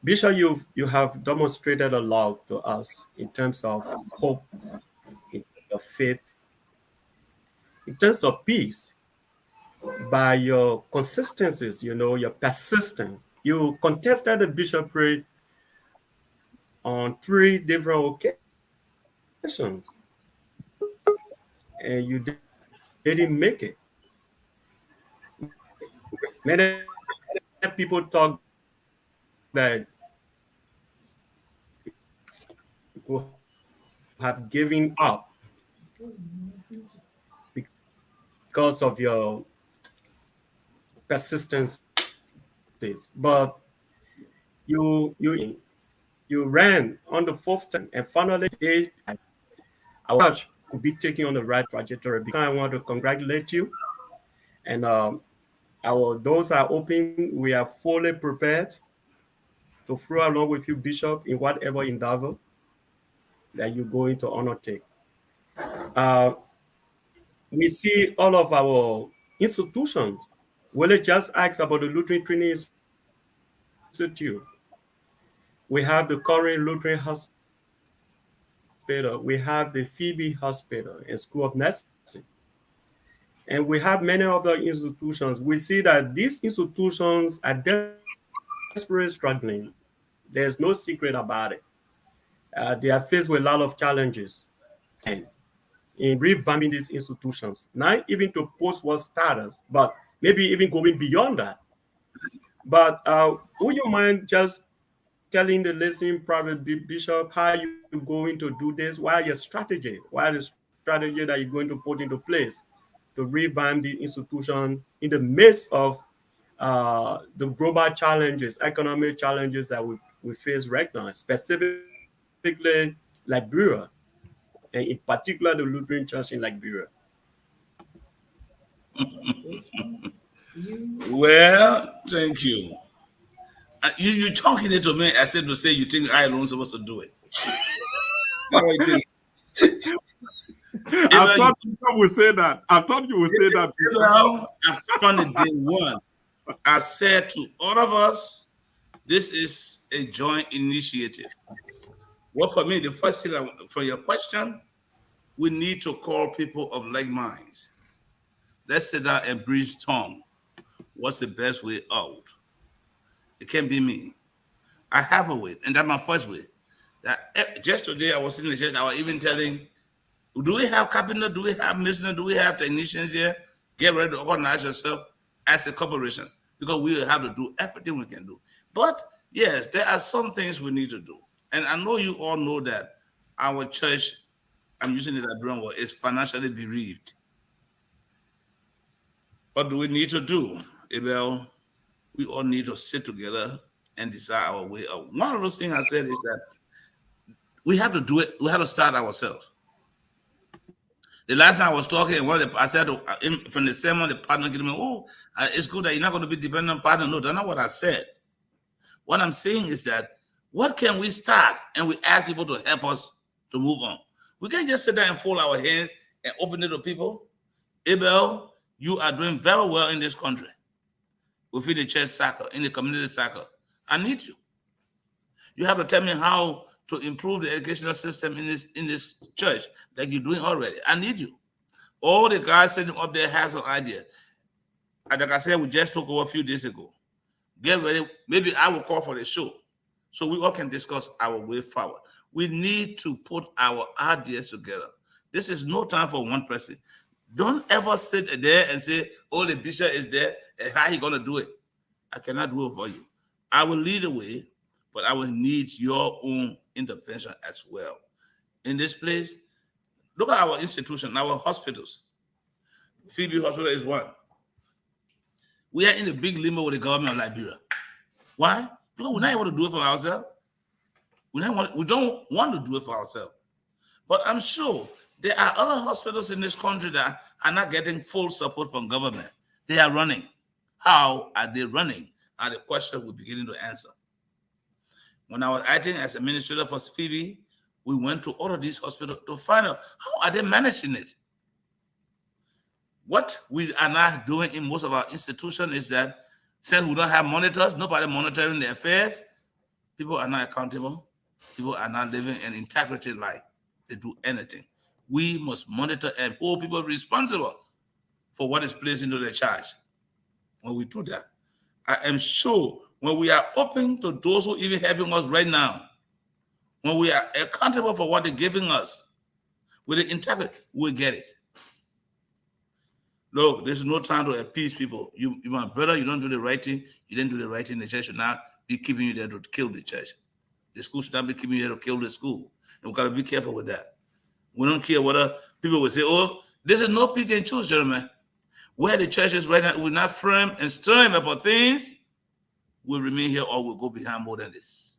F: Bishop, you have demonstrated a lot to us in terms of hope, in terms of faith, in terms of peace, by your consistencies, your persistence. You contested the bishopric on 3 different occasions, and you didn't make it. Many people talk that you could have given up because of your persistence, but you ran on the 4th time and finally did. Our church could be taking on the right trajectory. Because I want to congratulate you, and our doors are open. We are fully prepared to flow along with you, Bishop, in whatever endeavor that you're going to undertake. We see all of our institutions. Will just ask about the Lutheran Training Institute. We have the current Lutheran Hospital. We have the Phoebe Hospital and School of Nursing. And we have many other institutions. We see that these institutions are desperately struggling. There's no secret about it. They are faced with a lot of challenges and in revamping these institutions, not even to post-war status, but maybe even going beyond that. But would you mind just telling the listening private bishop how you're going to do this? What are your strategy? What are the strategy that you're going to put into place to revamp the institution in the midst of the global challenges, economic challenges that we face right now, specifically Liberia, and in particular the Lutheran Church in Liberia?
C: Well, thank you. You're talking it to me. I said to say you think I alone supposed to do it. What do you think?
B: I thought you would say that. I thought you would say that.
C: Well, from the day one, I said to all of us, this is a joint initiative. Well, for me, the first thing for your question, we need to call people of like minds. Let's sit down and brainstorm. What's the best way out? It can't be me. I have a way, and that's my first way. That just today I was in the church. I was even telling, do we have carpenter? Do we have mason? Do we have technicians here? Get ready to organize yourself as a corporation, because we have to do everything we can do. But yes, there are some things we need to do, and I know you all know that our church, I'm using the Liberian word, is financially bereaved. What do we need to do, Abel? We all need to sit together and decide our way out. One of those things I said is that we have to do it. We have to start ourselves. The last time I was talking, I said from the sermon, the partner gave me, it's good that you're not going to be dependent on partner. No, that's not what I said. What I'm saying is that what can we start? And we ask people to help us to move on. We can't just sit there and fold our hands and open it to people. Abel, you are doing very well in this country. Within the church circle, in the community circle. I need you. You have to tell me how to improve the educational system in this church like you're doing already. I need you. All the guys sitting up there has an idea. And like I said, we just took over a few days ago. Get ready. Maybe I will call for the show so we all can discuss our way forward. We need to put our ideas together. This is no time for one person. Don't ever sit there and say, oh, the bishop is there, and how he going to do it? I cannot do it for you. I will lead the way, but I will need your own intervention as well. In this place, look at our institution, our hospitals. Phoebe Hospital is one. We are in a big limbo with the government of Liberia. Why? Because we're not able to do it for ourselves. We don't want to do it for ourselves. But I'm sure there are other hospitals in this country that are not getting full support from government. They are running. How are they running? Are the questions we're beginning to answer. When I was acting as administrator for Phoebe, we went to all of these hospitals to find out how are they managing it. What we are not doing in most of our institutions is that since we don't have monitors, nobody monitoring the affairs, people are not accountable. People are not living an integrity life. They do anything. We must monitor and hold people responsible for what is placed into their charge. When we do that, I am sure when we are open to those who even helping us right now, when we are accountable for what they're giving us, with the integrity, we'll get it. Look, there's no time to appease people. You my brother, you don't do the right thing. You didn't do the right thing. The church should not be keeping you there to kill the church. The school should not be keeping you there to kill the school. And we've got to be careful with that. We don't care whether people will say, oh, this is no pick and choose, gentlemen. Where the church is right now, we're not firm and stern about things. We'll remain here or we'll go behind more than this.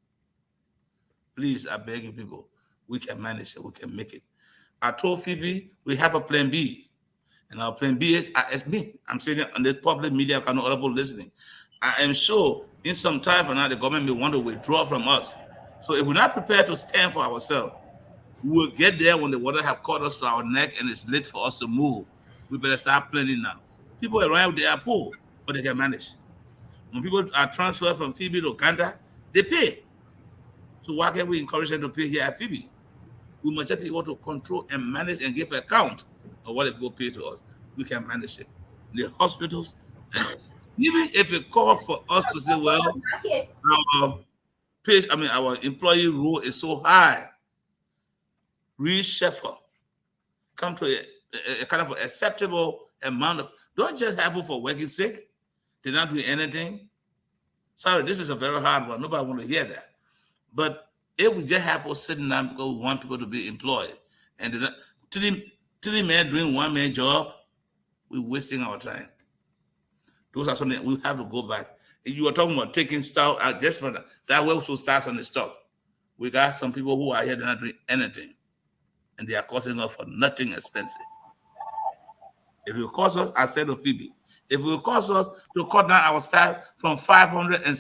C: Please, I beg you people, we can manage it. We can make it. I told Phoebe, we have a plan B. And our plan B is me. I'm saying it on the public media, I know other people listening. I am sure in some time from now, the government may want to withdraw from us. So if we're not prepared to stand for ourselves, we will get there when the water have caught us to our neck and it's late for us to move. We better start planning now. People around, they are poor, but they can manage. When people are transferred from Phoebe to Uganda, they pay. So why can't we encourage them to pay here at Phoebe? We must just be able to control and manage and give account of what they go pay to us. We can manage it. The hospitals, and even if it calls for us to say, well, our employee rule is so high, reshuffle, come to a kind of acceptable amount of, don't just have for working sick, they're not doing anything. Sorry, this is a very hard one. Nobody want to hear that. But if we just have people sitting down because we want people to be employed, and they're not, three men doing one man job, we're wasting our time. Those are something we have to go back. You were talking about taking stock just for that way we start on the stock. We got some people who are here that are not doing anything, and they are costing us for nothing expensive. If it costs us, I said to Phoebe, if it will cost us to cut down our staff from 500 and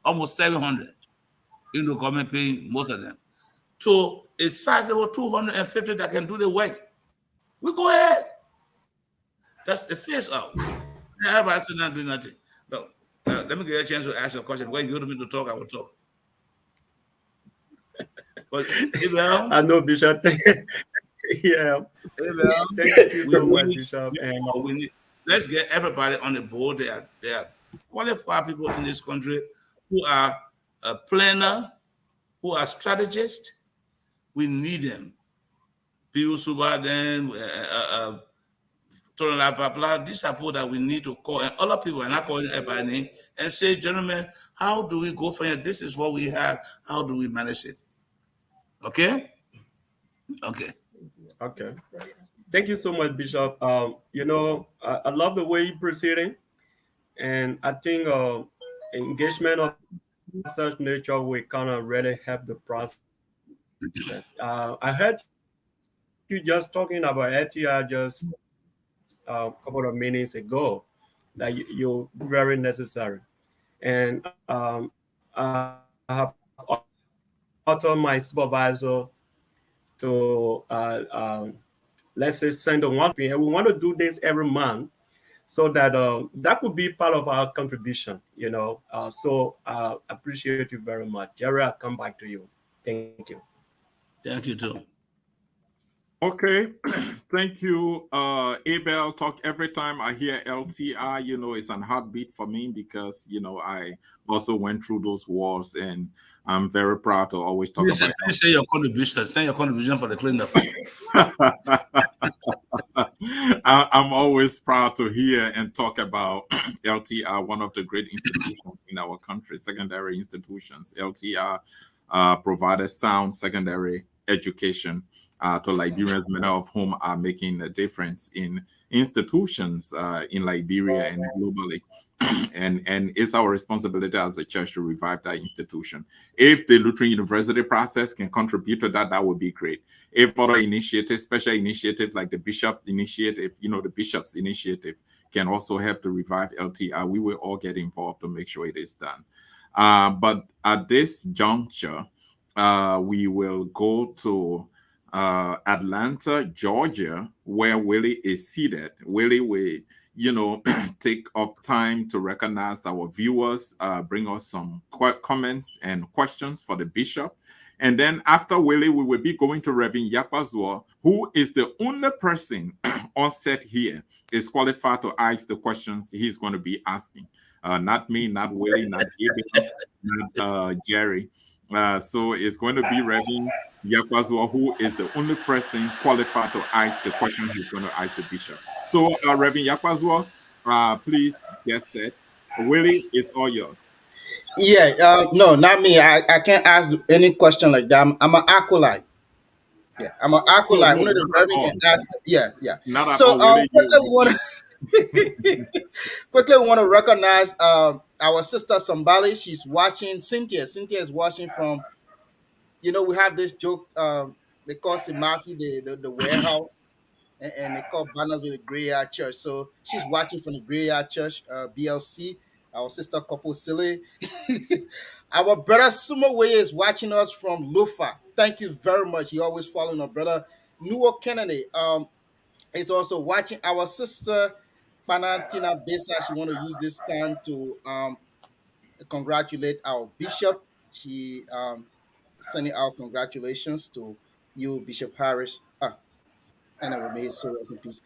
C: almost 700, in the government paying most of them, to a sizable 250 that can do the work, we go ahead. That's the face out. Everybody still not doing nothing. No, let me give you a chance to ask you a question. When you go to me to talk, I will talk. But
F: I know, Bishop. Yeah. Thank you so much, Bishop. And
C: let's get everybody on the board. They are qualified people in this country who are a planner, who are strategists. We need them. People Suba, then these are people that we need to call, and other people are not calling by name and say, gentlemen, how do we go from here? This is what we have. How do we manage it? Okay? Okay.
F: Okay. Thank you so much, Bishop. I love the way you're proceeding, and I think engagement of such nature will kind of really help the process. I heard you just talking about LTI just a couple of minutes ago, that you're very necessary, and I have authored my supervisor to let's say send a one thing, and we want to do this every month, so that that could be part of our contribution. So I appreciate you very much, Jerry. I'll come back to you. Thank you.
C: Thank you too.
B: Okay, thank you, Abel. Talk every time I hear LTI, it's an heartbeat for me because I also went through those wars, and I'm very proud to always talk about
C: Please say your contribution. Say your contribution for the cleanup.
B: I'm always proud to hear and talk about LTR, one of the great institutions in our country, secondary institutions. LTR provided sound secondary education to Liberians, many of whom are making a difference in institutions in Liberia and globally. And it's our responsibility as a church to revive that institution. If the Lutheran University process can contribute to that, that would be great. If other initiatives, special initiatives like the Bishop Initiative, the Bishop's Initiative can also help to revive LTR, we will all get involved to make sure it is done. But at this juncture, we will go to Atlanta, Georgia, where Willie is seated. Willie will, take up time to recognize our viewers, bring us some comments and questions for the bishop. And then after Willie, we will be going to Reverend Yapazua, who is the only person on set here is qualified to ask the questions he's going to be asking. Not me, not Willie, not Gabriel, not Jerry. So it's going to be Reverend Yapazua, who is the only person qualified to ask the question he's going to ask the bishop. So, Reverend Yapazua, please get set. Willie, it's all yours.
A: Yeah, no, not me. I can't ask any question like that. I'm an acolyte. Yeah, I'm an
B: No,
A: acolyte.
B: no,
A: Only the
B: not at
A: reverend
B: all.
A: can ask. Yeah, yeah.
B: Not at
A: So
B: all, Willie.
A: quickly we want to quickly we want to recognize our sister Sambali. She's watching. Cynthia is watching from. We have this joke. They call Simafi the warehouse, and they call banners with the Graveyard Church. So she's watching from the Graveyard Church, BLC. Our sister couple Silly. Our brother Sumo Way is watching us from Lufa. Thank you very much. He always following our brother. Nuo Kennedy is also watching. Our sister Panatina Besa. She want to use this time to congratulate our bishop. She sending out congratulations to you, Bishop Harris. Anyway, may his soul rest in peace.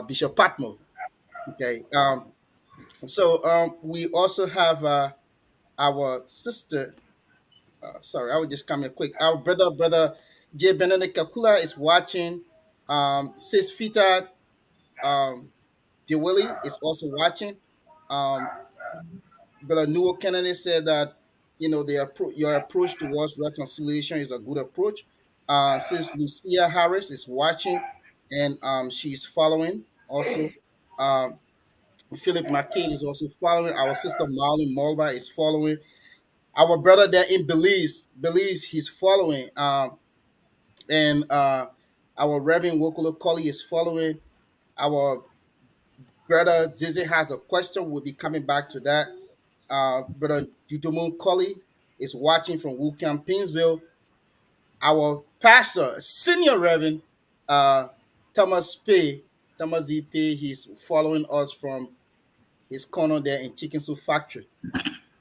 A: Bishop Padmore. Okay. So we also have our sister. Sorry, I will just come here quick. Our brother J. Benedict Kakula is watching. Sis Fita DeWillie is also watching. Um, Brother Newell Kennedy said that your approach towards reconciliation is a good approach. Since Lucia Harris is watching and she's following also. Um, Philip McKay is also following. Our sister Marlon Mulba is following. Our brother there in Belize, he's following. And our Reverend Wokolo Colley is following. Our brother Zizi has a question. We'll be coming back to that. Brother Judomun Colley is watching from Wookam, Pinsville. Our pastor, senior Reverend Thomas P. Thomas Z. P. He's following us from his corner there in Chicken Soup Factory.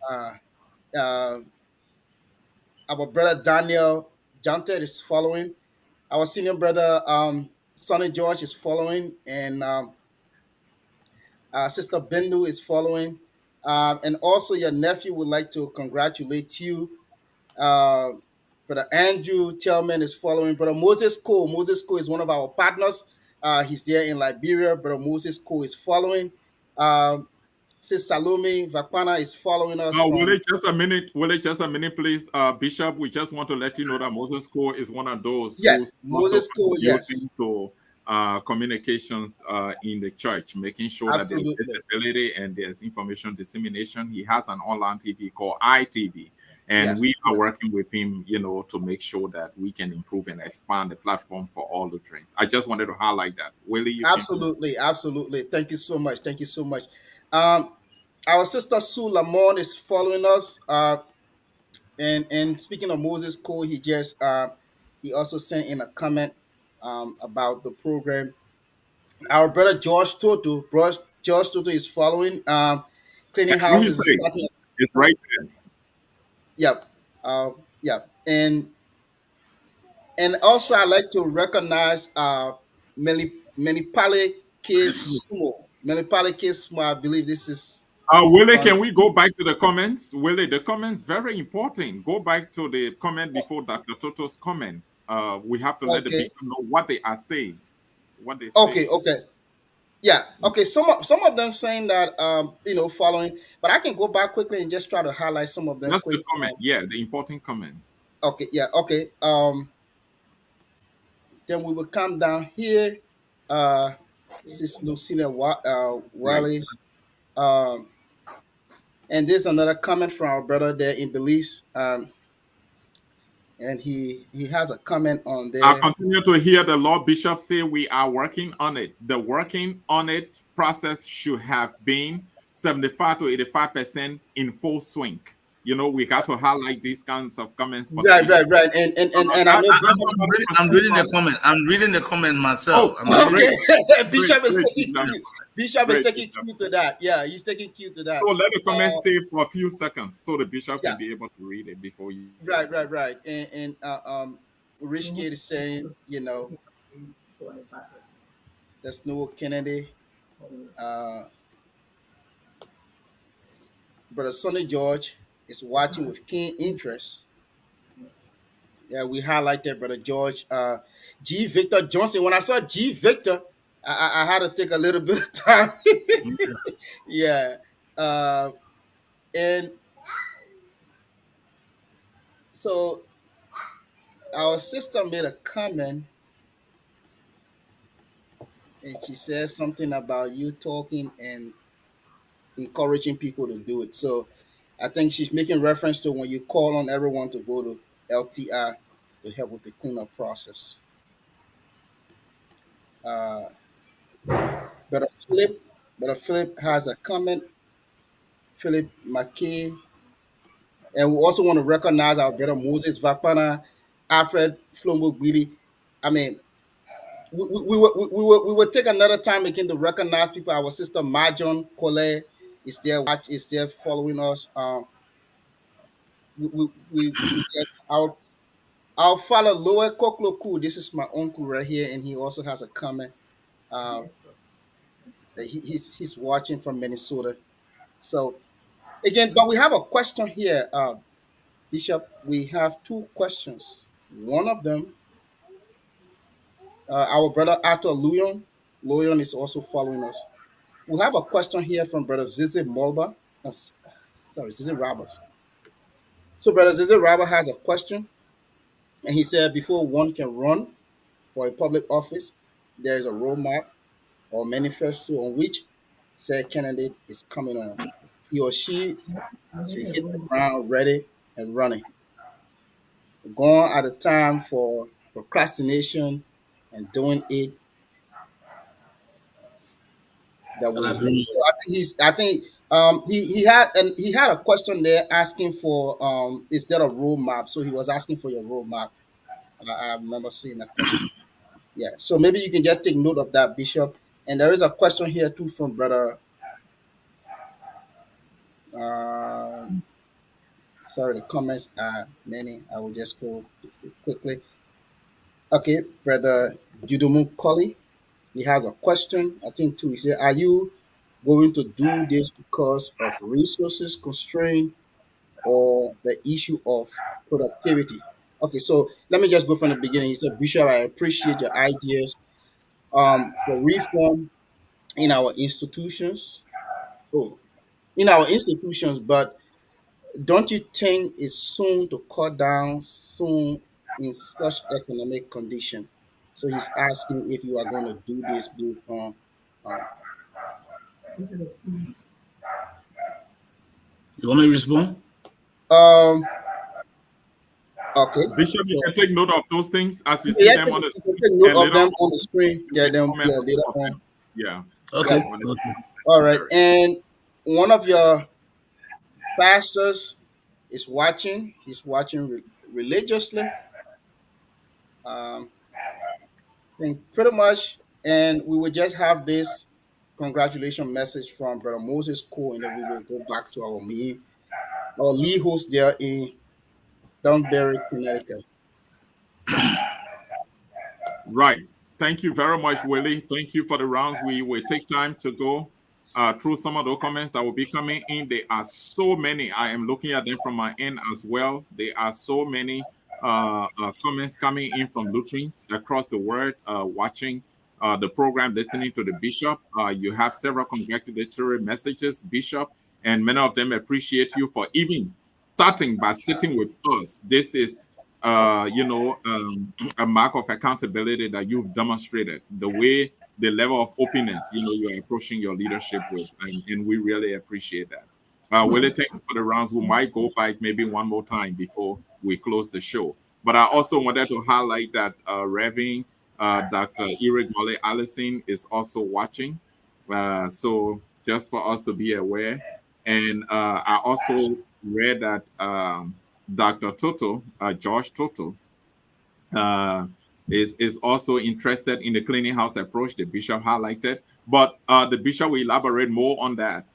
A: Uh, uh, our brother Daniel Jantet is following. Our senior brother Sonny George is following, and Sister Bindu is following. And also, your nephew would like to congratulate you. Uh, Brother Andrew Tillman is following. Brother Moses Cole. Moses Cole is one of our partners. He's there in Liberia. Brother Moses Cole is following. Sis Salome Vakwana is following us
B: Will
A: from.
B: it just a minute? Will it just a minute, please, Bishop? We just want to let you know that Moses Cole is one of those
A: Yes,
B: who's also
A: Moses Cole. Yes,
B: contributing to communications in the church, making sure that there's
A: absolutely.
B: visibility and there's information dissemination. He has an online TV called ITV, and
A: Yes,
B: we are
A: yes.
B: working with him, to make sure that we can improve and expand the platform for all the trains. I just wanted to highlight that. Willie, you can.
A: Absolutely, absolutely. Thank you so much. Thank you so much. Our sister Sue Lamont is following us. And speaking of Moses Cole, he also sent in a comment about the program. Our brother George Toto is following. Cleaning
B: What you
A: houses is
B: say?
A: starting.
B: It's right there.
A: Yep. yeah, and also I like to recognize Menipale K Sumo. Menipale K Sumo. I believe this is
B: Willie,
A: from.
B: can we go back to the comments? Willie, the comments very important. Go back to the comment before Dr. Toto's comment. We have to let the
A: Okay,
B: bishop know what they are saying, what they
A: okay,
B: say.
A: okay. Yeah, okay. Some of them saying that following, but I can go back quickly and just try to highlight some of them
B: Just the
A: quick.
B: comment. Yeah, the important comments.
A: Okay, yeah, okay. Then we will come down here. Uh, this is Lucina
B: Right.
A: Wally. Um, and there's another comment from our brother there in Belize. And he has a comment on
B: I
A: there.
B: continue to hear the Lord Bishop say we are working on it. The working on it process should have been 75 to 85% in full swing. You know, we got to highlight these kinds of comments for the
A: Right,
B: bishop.
A: right, right. And I
B: That,
A: know
B: that's
A: Bishop.
B: a very
C: I'm reading the
B: process.
C: comment. I'm reading the comment myself.
B: Oh,
C: I'm reading.
B: great,
A: Okay,
B: great,
A: Bishop is
B: great,
A: taking
B: Bishop.
A: cue. Bishop is
B: Great,
A: taking
B: Bishop.
A: cue to that. Yeah, he's taking cue to
B: So
A: that.
B: let the comment
A: Uh,
B: stay for a few seconds so the bishop
A: yeah,
B: can be able to read it before you.
A: right, right, right. Rich Kid is saying, there's no Kennedy. Uh, Brother Sonny George is watching with keen interest. Yeah, we highlighted Brother George. G. Victor Johnson. When I saw G. Victor, I had to take a little bit of time. Yeah. Uh, and so our sister made a comment and she says something about you talking and encouraging people to do it. So I think she's making reference to when you call on everyone to go to LTI to help with the cleanup process. Uh, Brother Philip, Brother Philip has a comment. Philip McKay, and we also want to recognize our brother Moses Vapana, Alfred Flombo Guidi. I mean, we will take another time again to recognize people. Our sister Majon Cole is there following us. We just our father Loe Kokloku. This is my uncle right here, and he also has a comment. Uh, that he's watching from Minnesota. So again, but we have a question here, Bishop. We have two questions. One of them, our brother Arthur Luyon is also following us. We have a question here from Brother Zizi Molba. Sorry, Zizi Roberts. So Brother Zizi Robert has a question, and he said, before one can run for a public office, there is a roadmap or manifesto on which said candidate is coming on. He or she should hit the ground ready and running. Gone at a time for procrastination and doing it that
C: I
A: way.
C: agree.
A: So he had a question there asking for is there a roadmap? So he was asking for your roadmap. I remember seeing that question. Yeah. So maybe you can just take note of that, Bishop. And there is a question here too from brother. Uh, sorry, the comments are many. I will just go quickly. Okay, brother Judomu Colley. He has a question. I think too. He said, "Are you going to do this because of resources constraint or the issue of productivity?" Okay, so let me just go from the beginning. He said, "Bishop, I appreciate your ideas for reform in our institutions. Oh, in our institutions, but don't you think it's soon to cut down soon in such economic condition?" So he's asking if you are going to do this based on. Uh,
C: You want me to respond?
A: um. Okay.
B: Bishop, you
A: So
B: can take note of those things as you see
A: yeah,
B: them on the
A: you can
B: screen,
A: take note
B: and
A: of
B: later
A: them
B: on
A: on the screen.
B: you
A: Yeah.
B: can
A: Then
B: comment
A: yeah
B: on
A: later
B: some of them.
A: on.
B: Yeah,
A: Yeah.
C: Okay.
B: when it's
C: Okay.
A: All right.
B: necessary.
A: And one of your pastors is watching. He's watching religiously. Um, and pretty much, and we will just have this congratulation message from Brother Moses Cole, and then we will go back to our lead host there in Dunbury, Connecticut.
B: Right. Thank you very much, Willie. Thank you for the rounds. We will take time to go through some of the comments that will be coming in. There are so many. I am looking at them from my end as well. There are so many comments coming in from Lutherans across the world watching the program, listening to the bishop. You have several congratulatory messages, Bishop, and many of them appreciate you for even starting by sitting with us. This is a mark of accountability that you've demonstrated, the way, the level of openness, you're approaching your leadership with, and we really appreciate that. Willie, thank you for the rounds. We might go back maybe one more time before we close the show. But I also wanted to highlight that Reverend Dr. Eric Molly Allison is also watching. So just for us to be aware. And I also read that Dr. Toto, Josh Toto, is also interested in the cleaning house approach the bishop highlighted. But the bishop will elaborate more on that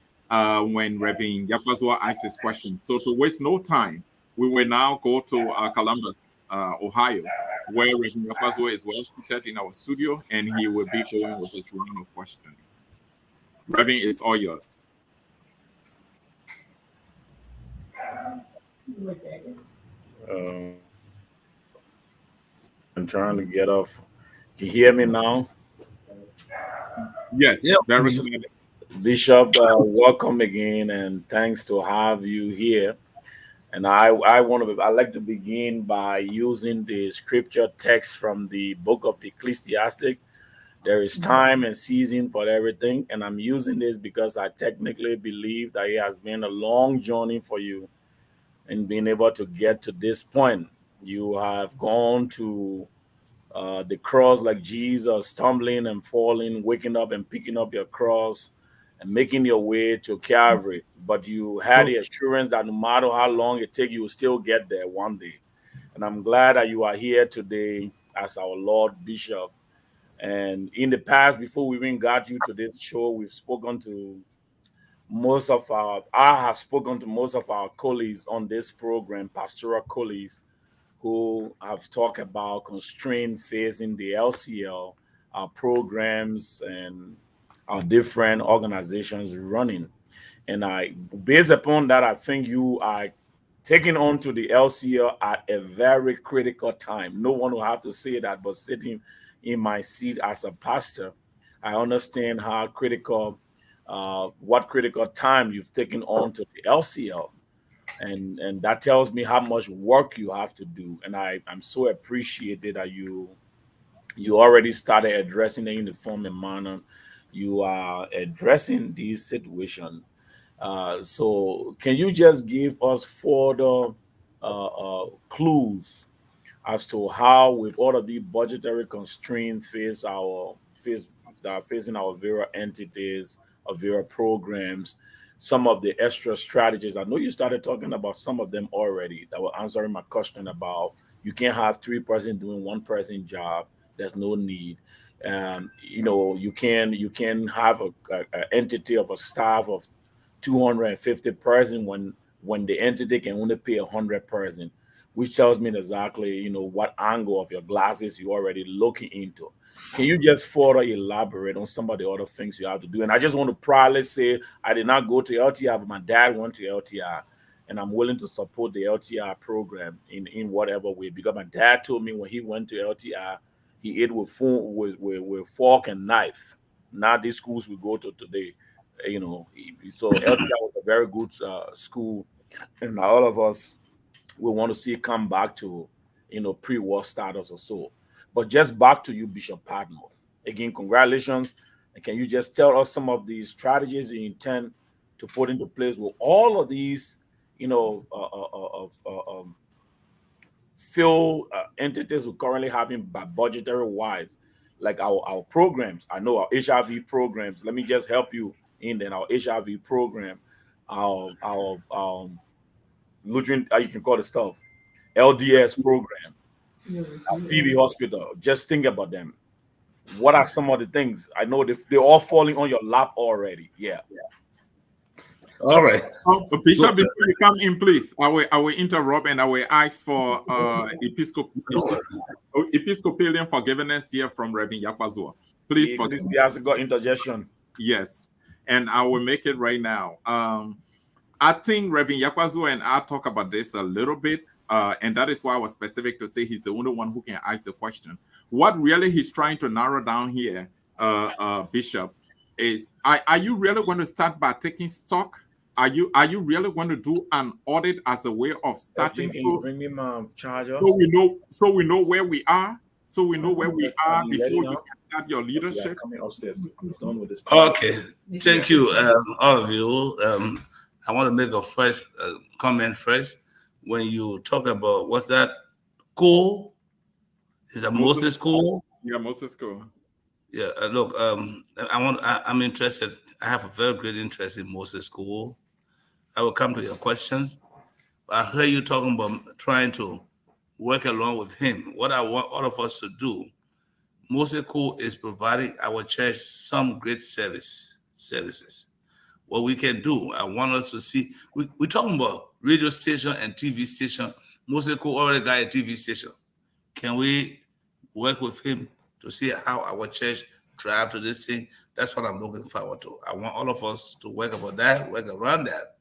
B: when Reverend Yafazua asks his question. So to waste no time, we will now go to Columbus, Ohio, where Reverend Yafazua is well seated in our studio, and he will be going with his round of questioning. Reverend, it's all yours.
E: I'm trying to get off. Can you hear me now?
B: Yes,
C: Yep.
B: very good.
E: Bishop, welcome again, and thanks to have you here. And I like to begin by using the scripture text from the book of Ecclesiastic. There is time and season for everything, and I'm using this because I technically believe that it has been a long journey for you in being able to get to this point. You have gone to the cross like Jesus, stumbling and falling, waking up and picking up your cross and making your way to Calvary. But you had the assurance that no matter how long it takes, you will still get there one day. And I'm glad that you are here today as our Lord Bishop. And in the past, before we even got you to this show, I have spoken to most of our colleagues on this program, pastoral colleagues, who have talked about constraint facing the LCL, our programs, and our different organizations running. And based upon that, I think you are taking on to the LCL at a very critical time. No one will have to say that, but sitting in my seat as a pastor, I understand how critical, what critical time you've taken on to the LCL. And that tells me how much work you have to do. And I'm so appreciated that you already started addressing it in the form and manner you are addressing these situations. So can you just give us further clues as to how, with all of the budgetary constraints that are facing our Vera entities, our Vera programs, some of the extra strategies? I know you started talking about some of them already that were answering my question about you can't have 3 persons doing 1 person job. There's no need. You can have a entity of a staff of 250 person when the entity can only pay 100 person, which tells me exactly what angle of your glasses you're already looking into. Can you just further elaborate on some of the other things you have to do? And I just want to proudly say I did not go to LTI, but my dad went to LTI, and I'm willing to support the LTI program in whatever way, because my dad told me when he went to LTI, he ate with fork and knife. Not these schools we go to today. So LTI was a very good school, and all of us we want to see it come back to pre-war status or so. But just back to you, Bishop Padmore. Again, congratulations. And can you just tell us some of the strategies you intend to put into place with all of these, field entities we're currently having by budgetary wise, like our programs. I know our HIV programs. Let me just help you in then. Our HIV program, our Lutheran, you can call it stuff, LDS program, TV hospital. Just think about them. What are some of the things? I know they're all falling on your lap already. Yeah.
C: All right.
B: Bishop, before you come in, please, I will interrupt and I will ask for Episcopalian forgiveness here from Reverend Yakwazua. Please forgive me.
E: He has got interjection.
B: Yes, and I will make it right now. I think Reverend Yakwazua and I talk about this a little bit, and that is why I was specific to say he's the only one who can ask the question. What really he's trying to narrow down here, Bishop, is are you really going to start by taking stock? Are you really going to do an audit as a way of starting? So
E: bring me my charger.
B: So we know where we are. So we know where we are before you can start your leadership.
E: Coming upstairs. I'm done with this.
C: Okay. Thank you, all of you. I want to make a first comment first. When you talk about what's that school? Is that Moses School?
B: Yeah, Moses School.
C: Yeah. Look, I'm interested. I have a very great interest in Moses School. I will come to your questions. I heard you talking about trying to work along with him. What I want all of us to do, Moses School is providing our church some great services. What we can do, I want us to see, we're talking about radio station and TV station. Moses School already got a TV station. Can we work with him to see how our church drive to this thing? That's what I'm looking forward to. I want all of us to work about that, work around that.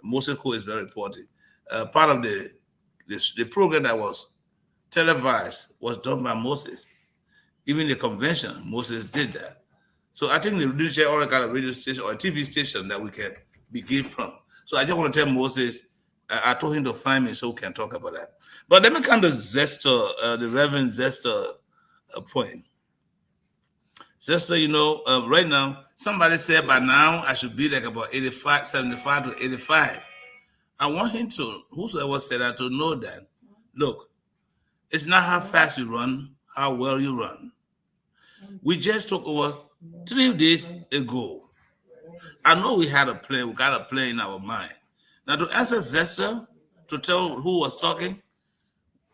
C: Moses School is very important. Part of the program that was televised was done by Moses. Even the convention, Moses did that. So I think the church already got a radio station or a TV station that we can begin from. So I just want to tell Moses, I told him to find me so we can talk about that. But let me come to Zester, the Reverend Zester point. Zester, right now, somebody said by now I should be like about 75 to 85. I want him to, whosoever said that, to know that, look, it's not how fast you run, how well you run. We just took over 3 days ago. I know we got a plan in our mind. Now to answer Zester, to tell who was talking,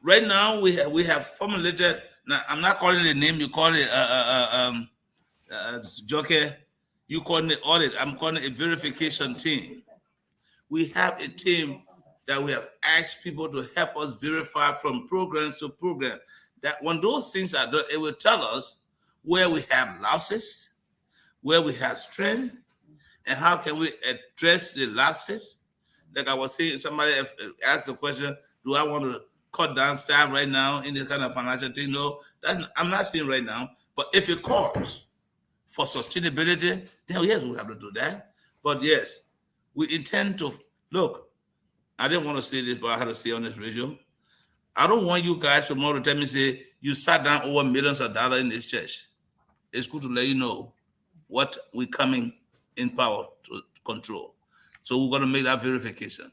C: right now we have formulated, now I'm not calling it a name, you call it Joker, you call it audit, I'm calling it a verification team. We have a team that we have asked people to help us verify from programs to program. That when those things are done, it will tell us where we have lapses, where we have strength, and how can we address the lapses. Like I was saying, somebody asked the question, do I want to cut down staff right now in this kind of financial thing? No, I'm not saying right now. But if it calls for sustainability, then yes, we have to do that. But yes, we intend to, look, I didn't want to say this, but I had to say on this radio. I don't want you guys tomorrow to tell me, say, you sat down over millions of dollars in this church. It's good to let you know what we're coming in power to control. So we're going to make that verification.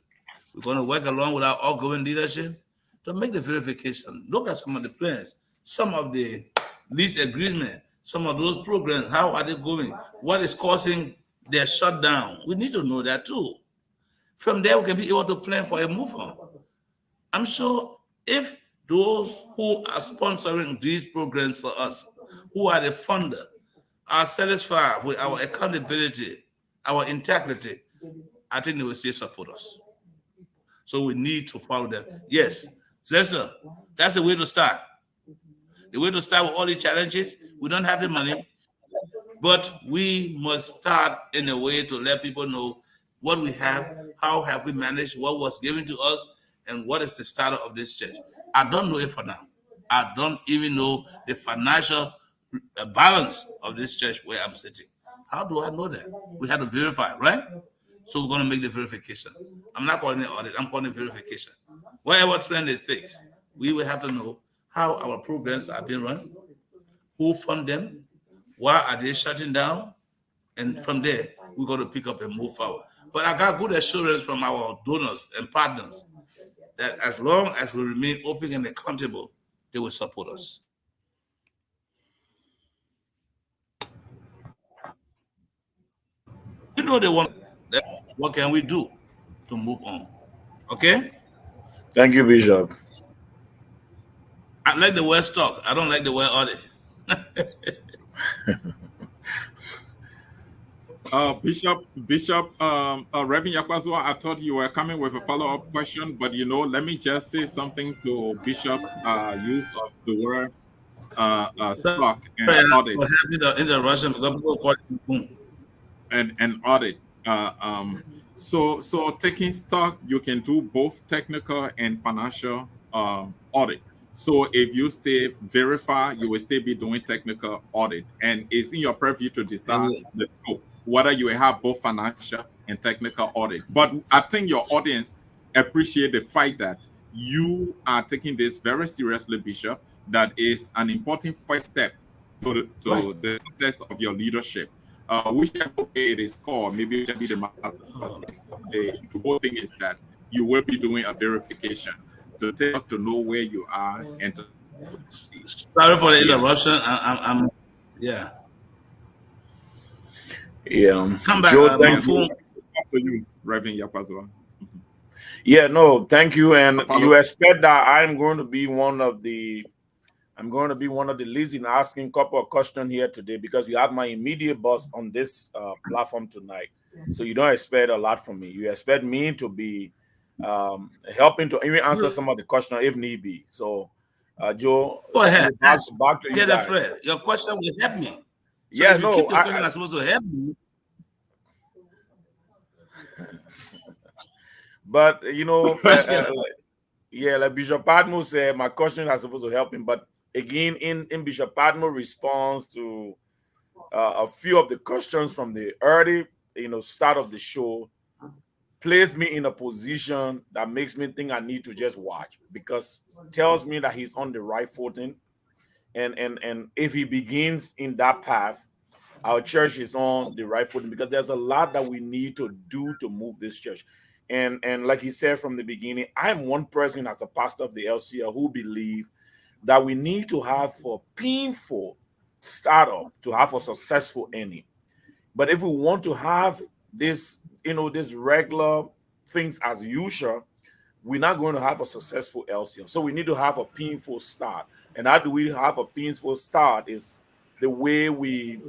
C: We're going to work along with our outgoing leadership to make the verification. Look at some of the plans, some of the lease agreement, some of those programs, how are they going? What is causing their shutdown? We need to know that too. From there, we can be able to plan for a move on. I'm sure if those who are sponsoring these programs for us, who are the funder, are satisfied with our accountability, our integrity, I think they will still support us. So we need to follow them. Yes, that's the way to start. The way to start with all these challenges, we don't have the money, but we must start in a way to let people know what we have, how have we managed, what was given to us, and what is the status of this church. I don't know it for now. I don't even know the financial balance of this church where I'm sitting. How do I know that? We have to verify, right? So we're going to make the verification. I'm not calling it audit. I'm calling it verification. Whatever trend it takes, we will have to know how our programs are being run, who fund them, why are they shutting down, and from there, we're going to pick up and move forward. But I got good assurance from our donors and partners that as long as we remain open and accountable, they will support us. You know they want that. What can we do to move on? Okay?
E: Thank you, Bishop.
C: I like the word stock. I don't like the word audit.
B: Reverend Yakwazua, I thought you were coming with a follow-up question, but let me just say something to Bishop's use of the word
C: Sorry,
B: stock and audit.
C: for having the interruption because people call it boom.
B: And audit. So taking stock, you can do both technical and financial audit. So if you stay verify, you will still be doing technical audit, and it's in your purview to decide
C: Yeah.
B: the scope whether you have both financial and technical audit. But I think your audience appreciate the fact that you are taking this very seriously, Bishop. That is an important first step
C: Right.
B: to the success of your leadership. Whichever way it is called, maybe it can be the matter. But the whole thing is that you will be doing a verification to take to know where you are and to proceed.
C: Sorry for the
B: Yes.
C: interruption. I'm yeah.
E: Yeah,
C: Come back.
E: Joe,
C: My
E: thank you.
C: phone.
B: After you, Reverend Yapazwa.
E: Yeah, no, thank you. And
B: Follow.
E: you expect that I'm going to be one of the leads in asking a couple of questions here today because you have my immediate boss on this platform tonight. So you don't expect a lot from me. You expect me to be helping to even answer some of the questions if need be. So, Joe,
C: Go ahead.
E: back to you
C: Get
E: guys.
C: Fred. Your question will help me. So
E: Yeah,
C: if you
E: no,
C: keep the question that's supposed to help me.
E: But
C: Yeah.
E: like Bishop Padmore said, my question is supposed to help him. But again, in Bishop Padmore response to a few of the questions from the early, start of the show, placed me in a position that makes me think I need to just watch because tells me that he's on the right footing, and if he begins in that path, our church is on the right footing because there's a lot that we need to do to move this church. And like he said from the beginning, I'm one person as a pastor of the LCL who believe that we need to have a painful startup to have a successful ending. But if we want to have this, this regular things as usual, we're not going to have a successful LCM. So we need to have a painful start. And how do we have a painful start is the way we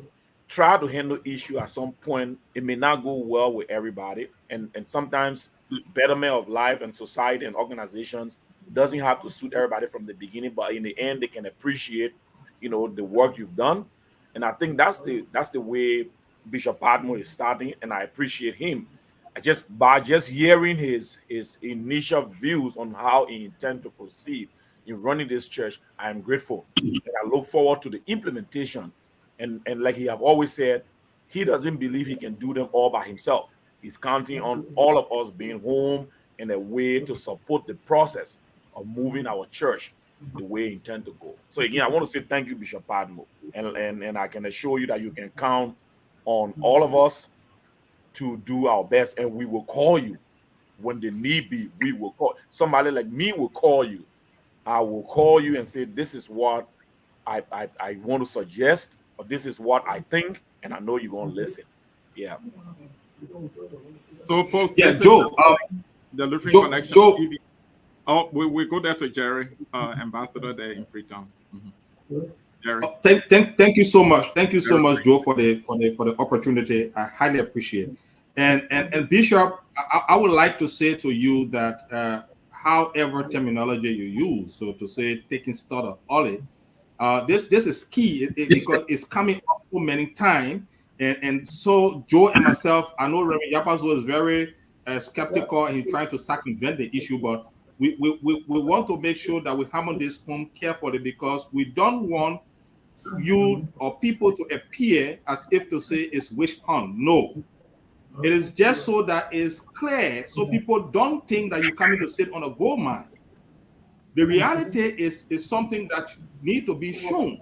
E: try to handle issue at some point. It may not go well with everybody. And sometimes betterment of life and society and organizations doesn't have to suit everybody from the beginning, but in the end, they can appreciate, the work you've done. And I think that's the way Bishop Padmore is starting, and I appreciate him. By just hearing his initial views on how he intends to proceed in running this church, I am grateful. And I look forward to the implementation. And like he have always said, he doesn't believe he can do them all by himself. He's counting on all of us being home in a way to support the process of moving our church the way he intend to go. So again, I want to say thank you, Bishop Padmore. And I can assure you that you can count on all of us to do our best, and we will call you when the need be. We will call somebody like me will call you. I will call you and say, this is what I want to suggest, or this is what I think, and I know you're gonna listen. Yeah.
B: So folks,
D: Yeah,
B: this is
D: Joe.
B: the Lutheran
D: Joe,
B: Connection
D: Joe.
B: TV. Oh, we go there to Jerry, ambassador there in Freetown. Jerry.
D: Thank you so much. Thank you so much, Joe, for the opportunity. I highly appreciate it. And Bishop, I would like to say to you that however terminology you use, so to say taking stock of audit, this is key because it's coming up so many times. And so Joe and myself, I know Reverend Yapazo is very skeptical and he's trying to circumvent the issue, but we want to make sure that we hammer this home carefully because we don't want you or people to appear as if to say it's witch hunt. No. It is just so that it's clear so people don't think that you're coming to sit on a gold mine. The reality is something that need to be shown.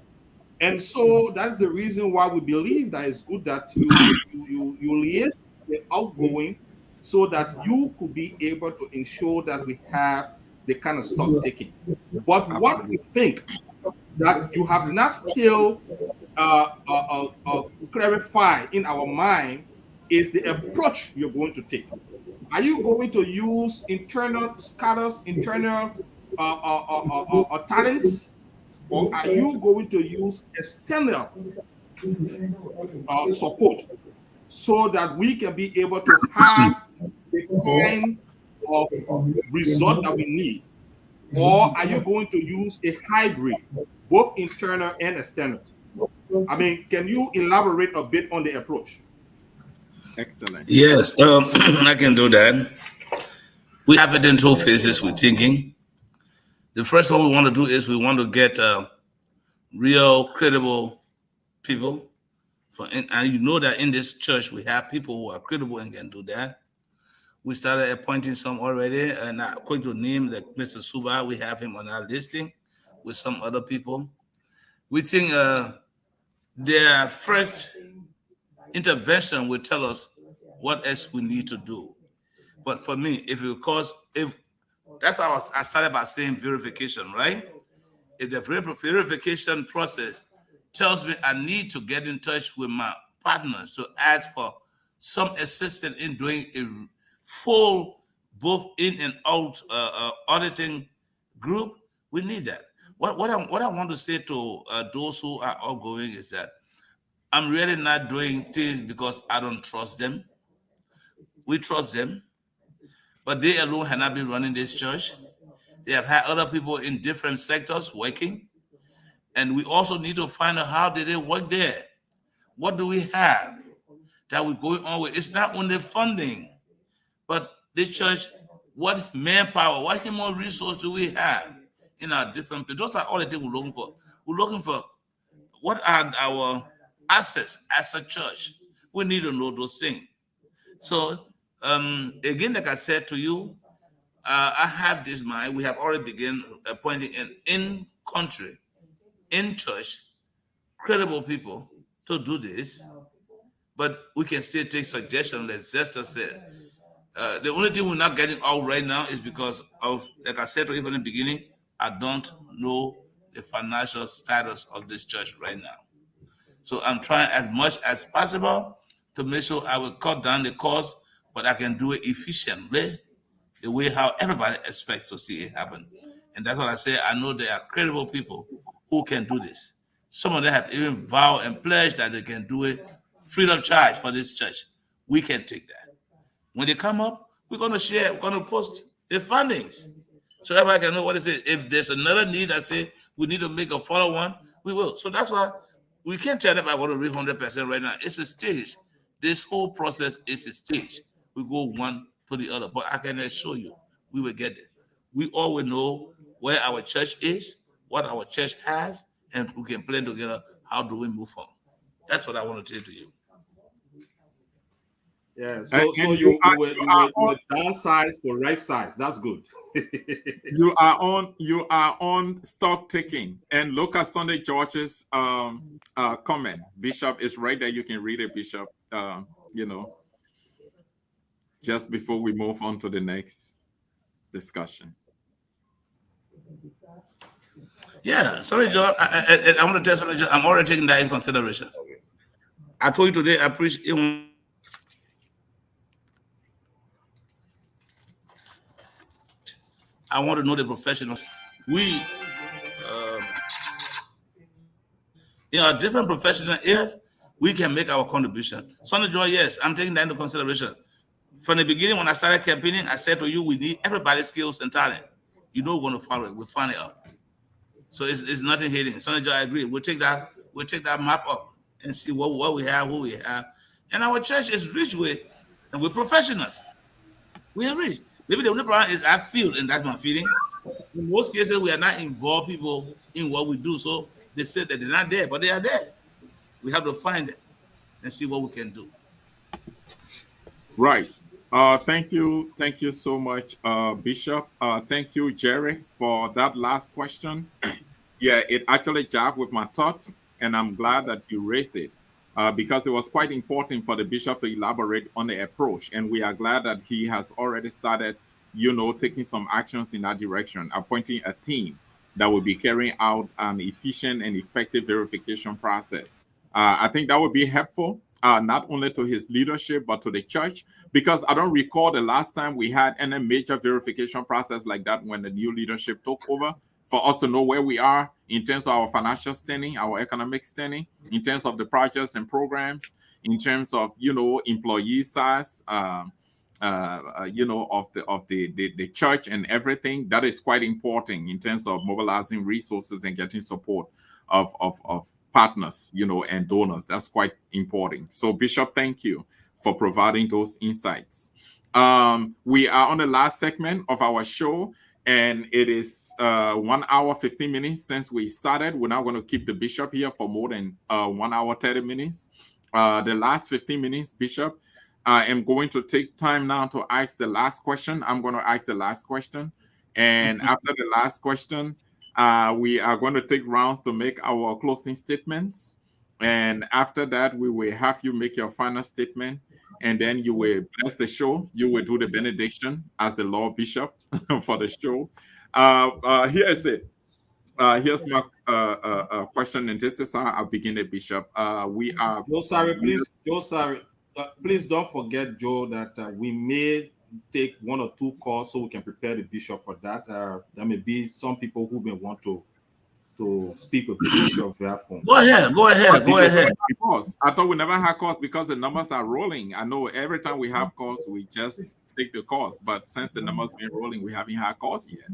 D: And so that's the reason why we believe that it's good that you liaise with the outgoing so that you could be able to ensure that we have the kind of stock taking. But what we think that you have not still clarified in our mind is the approach you're going to take. Are you going to use internal scholars, internal talents, or are you going to use external support? so that we can be able to have the kind of result that we need? Or are you going to use a hybrid, both internal and external? I mean, can you elaborate a bit on the approach?
B: Excellent.
C: Yes, I can do that. We have it in two phases we're thinking. The first one we want to do is we want to get real credible people. And you know that in this church we have people who are credible and can do that. We started appointing some already, and I'm going to name like Mr. Suba. We have him on our listing with some other people. We think their first intervention will tell us what else we need to do. But for me, if that's how I started by saying verification, right? If the verification process tells me I need to get in touch with my partners to ask for some assistance in doing a full, both in and out auditing group, we need that. What I want to say to those who are outgoing is that I'm really not doing things because I don't trust them. We trust them, but they alone have not been running this church. They have had other people in different sectors working, and we also need to find out how did they work there. What do we have that we're going on with? It's not only funding, but the church, what manpower, what human resource do we have in our different places? Those are all the things we're looking for. We're looking for what are our assets as a church. We need to know those things. So again, like I said to you, I have this mind. We have already begun appointing an in-country, in-church, credible people to do this. But we can still take suggestions, as Zesta said. The only thing we're not getting out right now is because of, like I said to you from the beginning, I don't know the financial status of this church right now. So I'm trying as much as possible to make sure I will cut down the cost, but I can do it efficiently, the way how everybody expects to see it happen. And that's what I say. I know there are credible people who can do this. Some of them have even vowed and pledged that they can do it free of charge for this church. We can take that. When they come up, we're going to share, we're going to post the fundings so everybody can know what it is. If there's another need, I say we need to make a follow-on, we will. So that's why we can't tell them I want to read 100% right now. It's a stage. This whole process is a stage. We go one to the other, but I can assure you, we will get there. We all will know where our church is, what our church has, and we can plan together how do we move forward. That's what I want to say to you.
D: Yeah.
B: And
D: So
B: you are,
D: you were downsize for right size. That's good.
B: you are on stock taking. And look at Sunday George's comment. Bishop is right there. You can read it, Bishop. Just before we move on to the next discussion.
C: Yeah, sorry, John. I want to tell Sorry, John, I'm already taking that in consideration. I told you today, I appreciate. I want to know the professionals. We, in our different professional areas, we can make our contribution. Sonny Joy, yes, I'm taking that into consideration. From the beginning, when I started campaigning, I said to you, we need everybody's skills and talent. You know we're going to follow it. We'll find it out. So it's nothing hidden. Sonny Joy, I agree. We'll take that map up and see what we have, who we have. And our church is rich with, and we're professionals. We are rich. Maybe the only problem is I feel, and that's my feeling. In most cases, we are not involved people in what we do. So they say that they're not there, but they are there. We have to find them and see what we can do.
B: Right. Thank you so much, Bishop. Thank you, Jerry, for that last question. Yeah, it actually jived with my thought, and I'm glad that you raised it because it was quite important for the bishop to elaborate on the approach, and we are glad that he has already started, taking some actions in that direction, appointing a team that will be carrying out an efficient and effective verification process. I think that would be helpful, not only to his leadership, but to the church, because I don't recall the last time we had any major verification process like that when the new leadership took over, for us to know where we are in terms of our financial standing, our economic standing, in terms of the projects and programs, in terms of employee size, of the church and everything. That is quite important in terms of mobilizing resources and getting support of partners, and donors. That's quite important. So, Bishop, thank you for providing those insights. We are on the last segment of our show, and it is 1 hour 15 minutes since we started. We're not going to keep the bishop here for more than 1 hour 30 minutes. The last 15 minutes, Bishop, I am going to take time now to ask the last question. I'm going to ask the last question, and after the last question, we are going to take rounds to make our closing statements, and after that, we will have you make your final statement, and then you will bless the show. You will do the benediction as the Lord Bishop for the show. Here is it. Here's my question, and this is how I'll begin it, Bishop. We are.
D: Please don't forget, Joe, that we may take 1 or 2 calls so we can prepare the bishop for that. There may be some people who may want to speak with the bishop via phone.
C: Go ahead.
B: Calls. I thought we never had calls because the numbers are rolling. I know every time we have calls, we just take the calls. But since the numbers been rolling, we haven't had calls yet.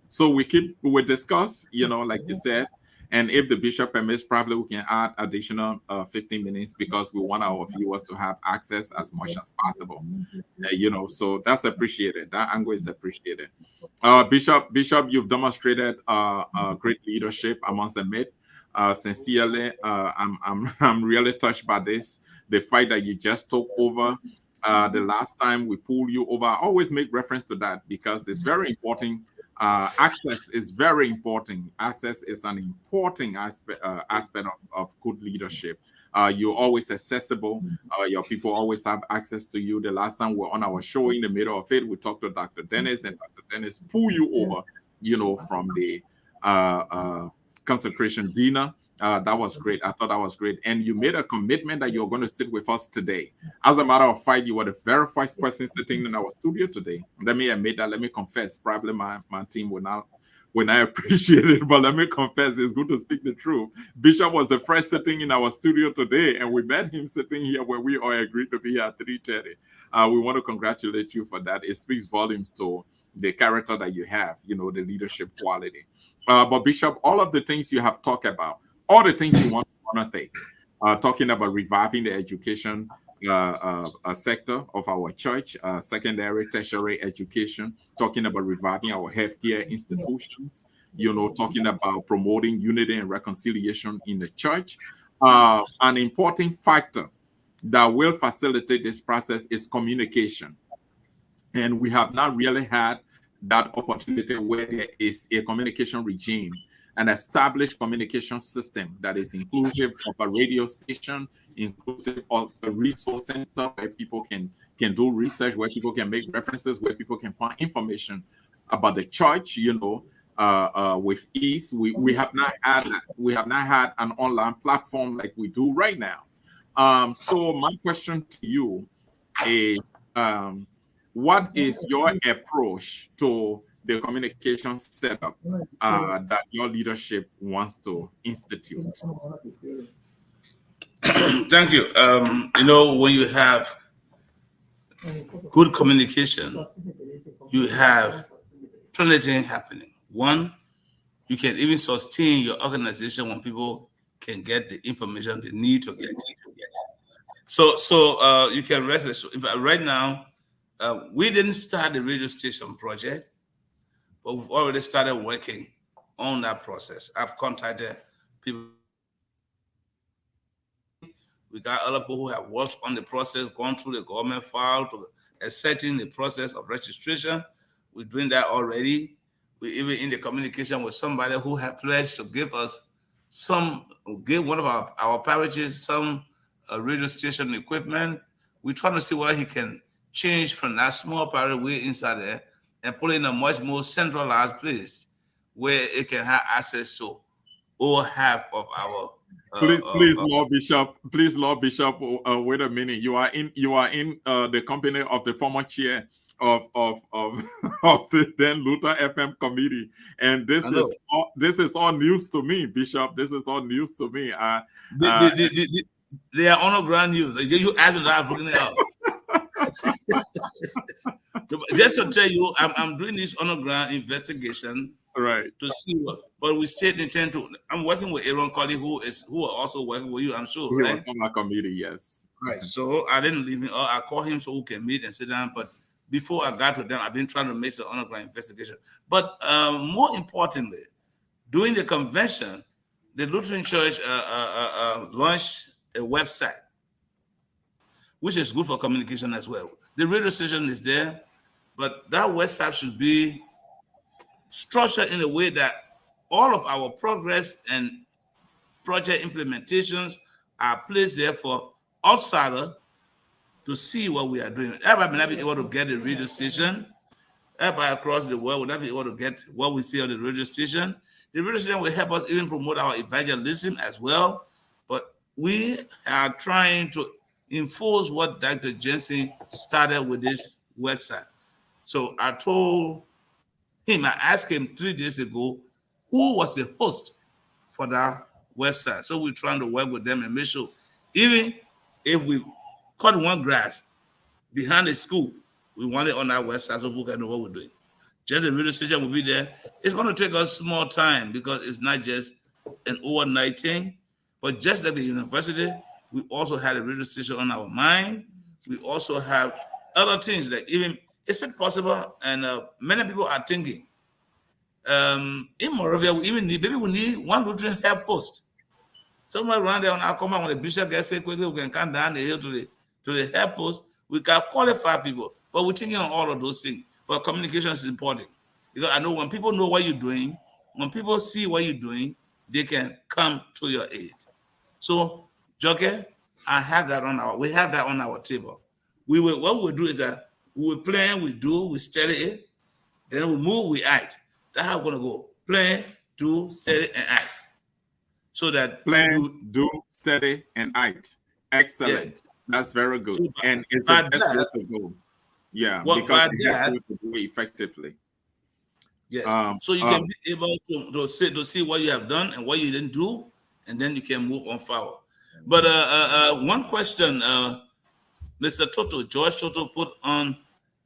B: So we will discuss, like you said. And if the bishop permits, probably we can add additional 15 minutes because we want our viewers to have access as much as possible. So that's appreciated. That angle is appreciated. Bishop, you've demonstrated great leadership, I must admit. Sincerely, I'm really touched by this. The fight that you just took over the last time we pulled you over. I always make reference to that because it's very important. Access is very important. Access is an important aspect of good leadership. You're always accessible. Your people always have access to you. The last time we're on our show, in the middle of it, we talked to Dr. Dennis, and Dr. Dennis pulled you over, from the consecration dinner. That was great. I thought that was great. And you made a commitment that you're going to sit with us today. As a matter of fact, you were the very first person sitting in our studio today. Let me admit that. Let me confess. Probably my team will not appreciate it, but let me confess, it's good to speak the truth. Bishop was the first sitting in our studio today, and we met him sitting here when we all agreed to be here at 3:30. We want to congratulate you for that. It speaks volumes to the character that you have, the leadership quality. But Bishop, all of the things you have talked about, all the things you want to undertake, talking about reviving the education sector of our church, secondary, tertiary education, talking about reviving our healthcare institutions, talking about promoting unity and reconciliation in the church. An important factor that will facilitate this process is communication. And we have not really had that opportunity where there is a communication regime, an established communication system that is inclusive of a radio station, inclusive of a resource center where people can do research, where people can make references, where people can find information about the church, with ease. We have not had that. We have not had an online platform like we do right now. So my question to you is, what is your approach to the communication setup that your leadership wants to institute?
C: Thank you. When you have good communication, you have plenty of things happening. One, you can even sustain your organization when people can get the information they need to get. So you can rest assured. In fact, right now, we didn't start the radio station project, but we've already started working on that process. I've contacted people. We got other people who have worked on the process, gone through the government file to setting the process of registration. We're doing that already. We're even in the communication with somebody who had pledged to give one of our parishes some radio station equipment. We're trying to see whether he can change from that small parish way inside there and put it in a much more centralized place where it can have access to over half of our.
B: Please, Lord Bishop. Please, Lord Bishop. Wait a minute. You are in the company of the former chair of the then Luther FM committee, and this is all news to me, Bishop. This is all news to me.
C: They are underground news. You asked me that, I'm bringing it up. Just to tell you, I'm doing this underground investigation
B: Right.
C: to see what. But we still intend to. I'm working with Aaron Colley, who are also working with you. I'm sure,
B: He
C: right?
B: was on my committee, yes.
C: Right. So I didn't leave him. I called him so we can meet and sit down. But before I got to them, I've been trying to make some underground investigation. But more importantly, during the convention, the Lutheran Church launched a website, which is good for communication as well. The radio station is there, but that website should be structured in a way that all of our progress and project implementations are placed there for outsider to see what we are doing. Everybody may not be able to get the radio station. Everybody across the world will not be able to get what we see on the radio station. The radio station will help us even promote our evangelism as well. But we are trying to enforce what Dr. Jensen started with this website. So I told him, I asked him 3 days ago, who was the host for that website. So we're trying to work with them and make sure, even if we cut one grass behind the school, we want it on our website so people can know what we're doing. Just the radio station will be there. It's going to take us more time because it's not just an overnight thing, but just like the university, we also had a radio station on our mind. We also have other things like even, is it possible? And many people are thinking, in Moravia, we need one Lutheran help post. Somewhere around there on our command, when the bishop gets sick quickly, we can come down the hill to the help post. We can qualify people, but we're thinking on all of those things. But communication is important because I know when people know what you're doing, when people see what you're doing, they can come to your aid. So, Joker, we have that on our table. What we do is that we plan, we study it, then we move, we act. That's how we're gonna go. Plan, do, study, and act. So that
B: Plan, do, study, and act. Excellent. Yeah. That's very good. So and it's the best way to go. Yeah, because you have to do it effectively.
C: Yeah. So you can be able to see what you have done and what you didn't do, and then you can move on forward. But one question, Mr. Toto, George Toto put on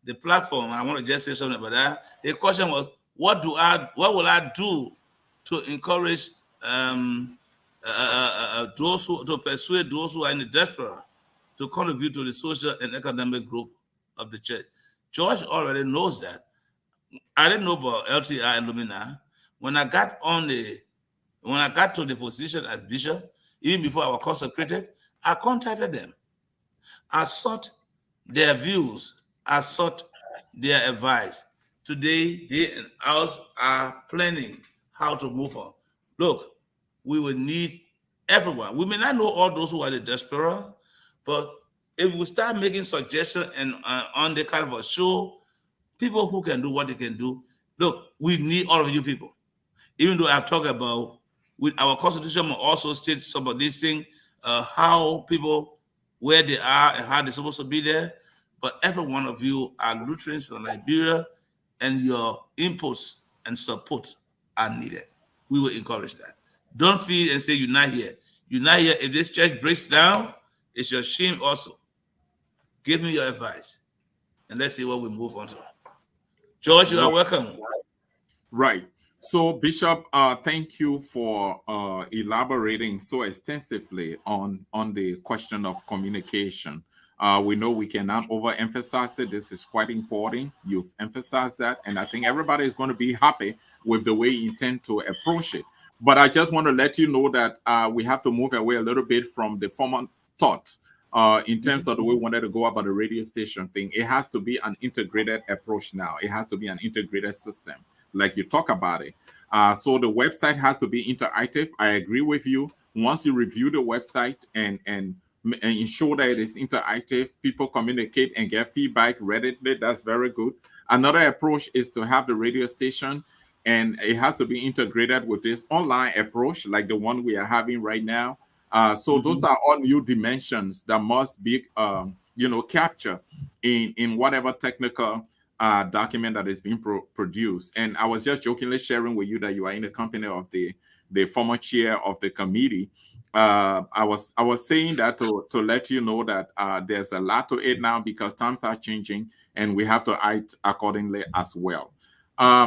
C: the platform. I want to just say something about that. The question was, what will I do to encourage to persuade those who are in the diaspora to contribute to the social and academic growth of the church? George already knows that. I didn't know about LTI and Lumina. When I got to the position as bishop, even before I was consecrated, I contacted them. I sought their views. I sought their advice. Today, they and us are planning how to move on. Look, we will need everyone. We may not know all those who are the diaspora, but if we start making suggestions and on the kind of a show, people who can do what they can do, look, we need all of you people. Even though I've talked about, with our constitution also states some of these things, how people, where they are and how they're supposed to be there. But every one of you are Lutherans from Liberia, and your inputs and support are needed. We will encourage that. Don't feel and say you're not here. You're not here. If this church breaks down, it's your shame also. Give me your advice, and let's see what we move on to. George, you are welcome.
B: Right. So, Bishop, thank you for elaborating so extensively on the question of communication. We know we cannot overemphasize it. This is quite important. You've emphasized that, and I think everybody is going to be happy with the way you intend to approach it. But I just want to let you know that we have to move away a little bit from the former thought in terms of the way we wanted to go about the radio station thing. It has to be an integrated approach now. It has to be an integrated system, like you talk about it. So the website has to be interactive. I agree with you. Once you review the website and ensure that it is interactive, people communicate and get feedback readily. That's very good. Another approach is to have the radio station, and it has to be integrated with this online approach, like the one we are having right now. So those are all new dimensions that must be, captured in whatever technical document that is being produced. And I was just jokingly sharing with you that you are in the company of the former chair of the committee. I was saying that to let you know that there's a lot to it now because times are changing and we have to act accordingly as well.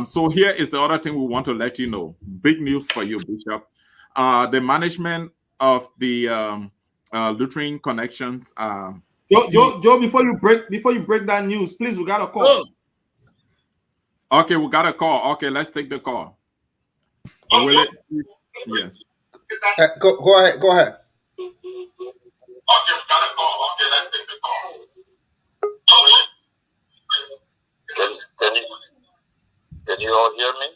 B: So here is the other thing we want to let you know. Big news for you, Bishop. The management of the Lutheran Connections.
D: Joe, before you break that news, please, we got a call.
C: Oh,
B: Okay, we got a call. Okay, let's take the call. Will it? Yes.
A: Go ahead. Go ahead.
G: Okay, we got a call. Okay, let's take the call. Can you all hear me?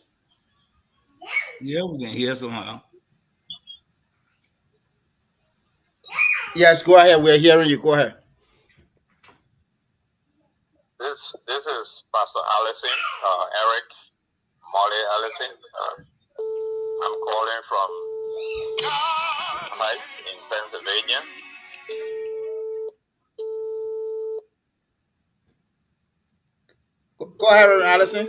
C: yeah, we can hear somehow.
A: Yes, go ahead. We're hearing you. Go ahead.
G: This is Pastor Allison, Eric Molly Allison. I'm calling from Hyde in Pennsylvania.
A: Go ahead, Reverend Allison.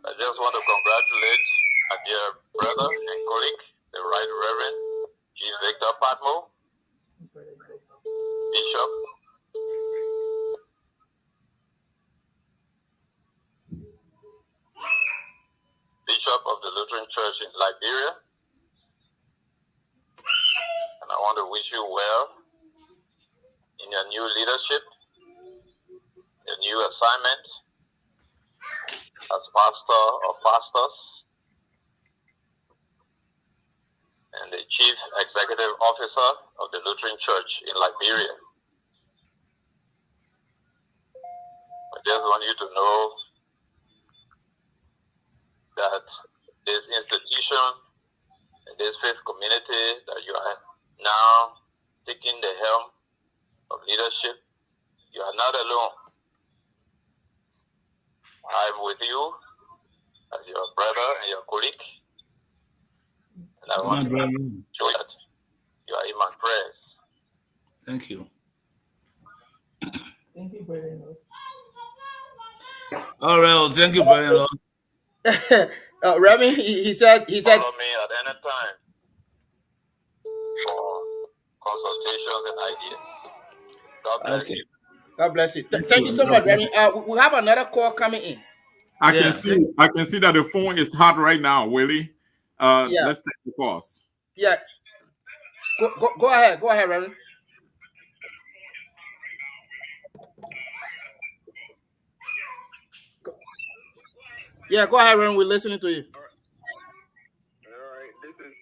G: I just want to congratulate my dear brother and colleague, the Right Reverend G. Victor Padmore, Bishop. Bishop of the Lutheran Church in Liberia. And I want to wish you well in your new leadership, your new assignment as pastor or pastors and the chief executive officer of the Lutheran Church in Liberia. I just want you to know that this institution and this faith community that you are now taking the helm of leadership, you are not alone. I'm with you as your brother and your colleague. And I want to show that you are in my prayers.
C: Thank you.
H: Thank you, brother.
C: All right, well, thank you, brother.
A: Reverend, he said.
G: Follow me at any time for consultations and ideas. God bless
C: Okay.
G: you.
A: God bless you. Thank you so much, Reverend. We have another call coming in.
B: I
C: Yeah,
B: can see that the phone is hot right now, Willie.
A: Yeah.
B: Let's take the calls.
A: Yeah. Go ahead. Go ahead, Reverend. Yeah, go ahead, Reverend. We're listening to you.
G: All right. This is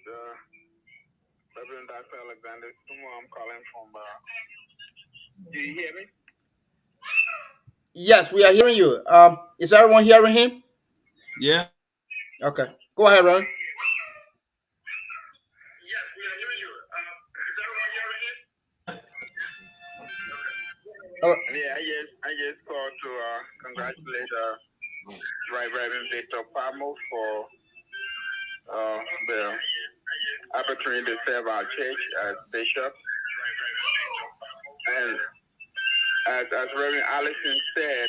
G: Reverend Dr. Alexander Sumo. I'm calling from. Do you hear me?
A: Yes, we are hearing you. Is everyone hearing him?
C: yeah.
A: Okay. Go ahead, Reverend.
G: Yes, we are hearing you. Is everyone hearing it? Yeah, I just called to congratulate Right Reverend Victor Padmore for the opportunity to serve our church as bishop. And as Reverend Allison said,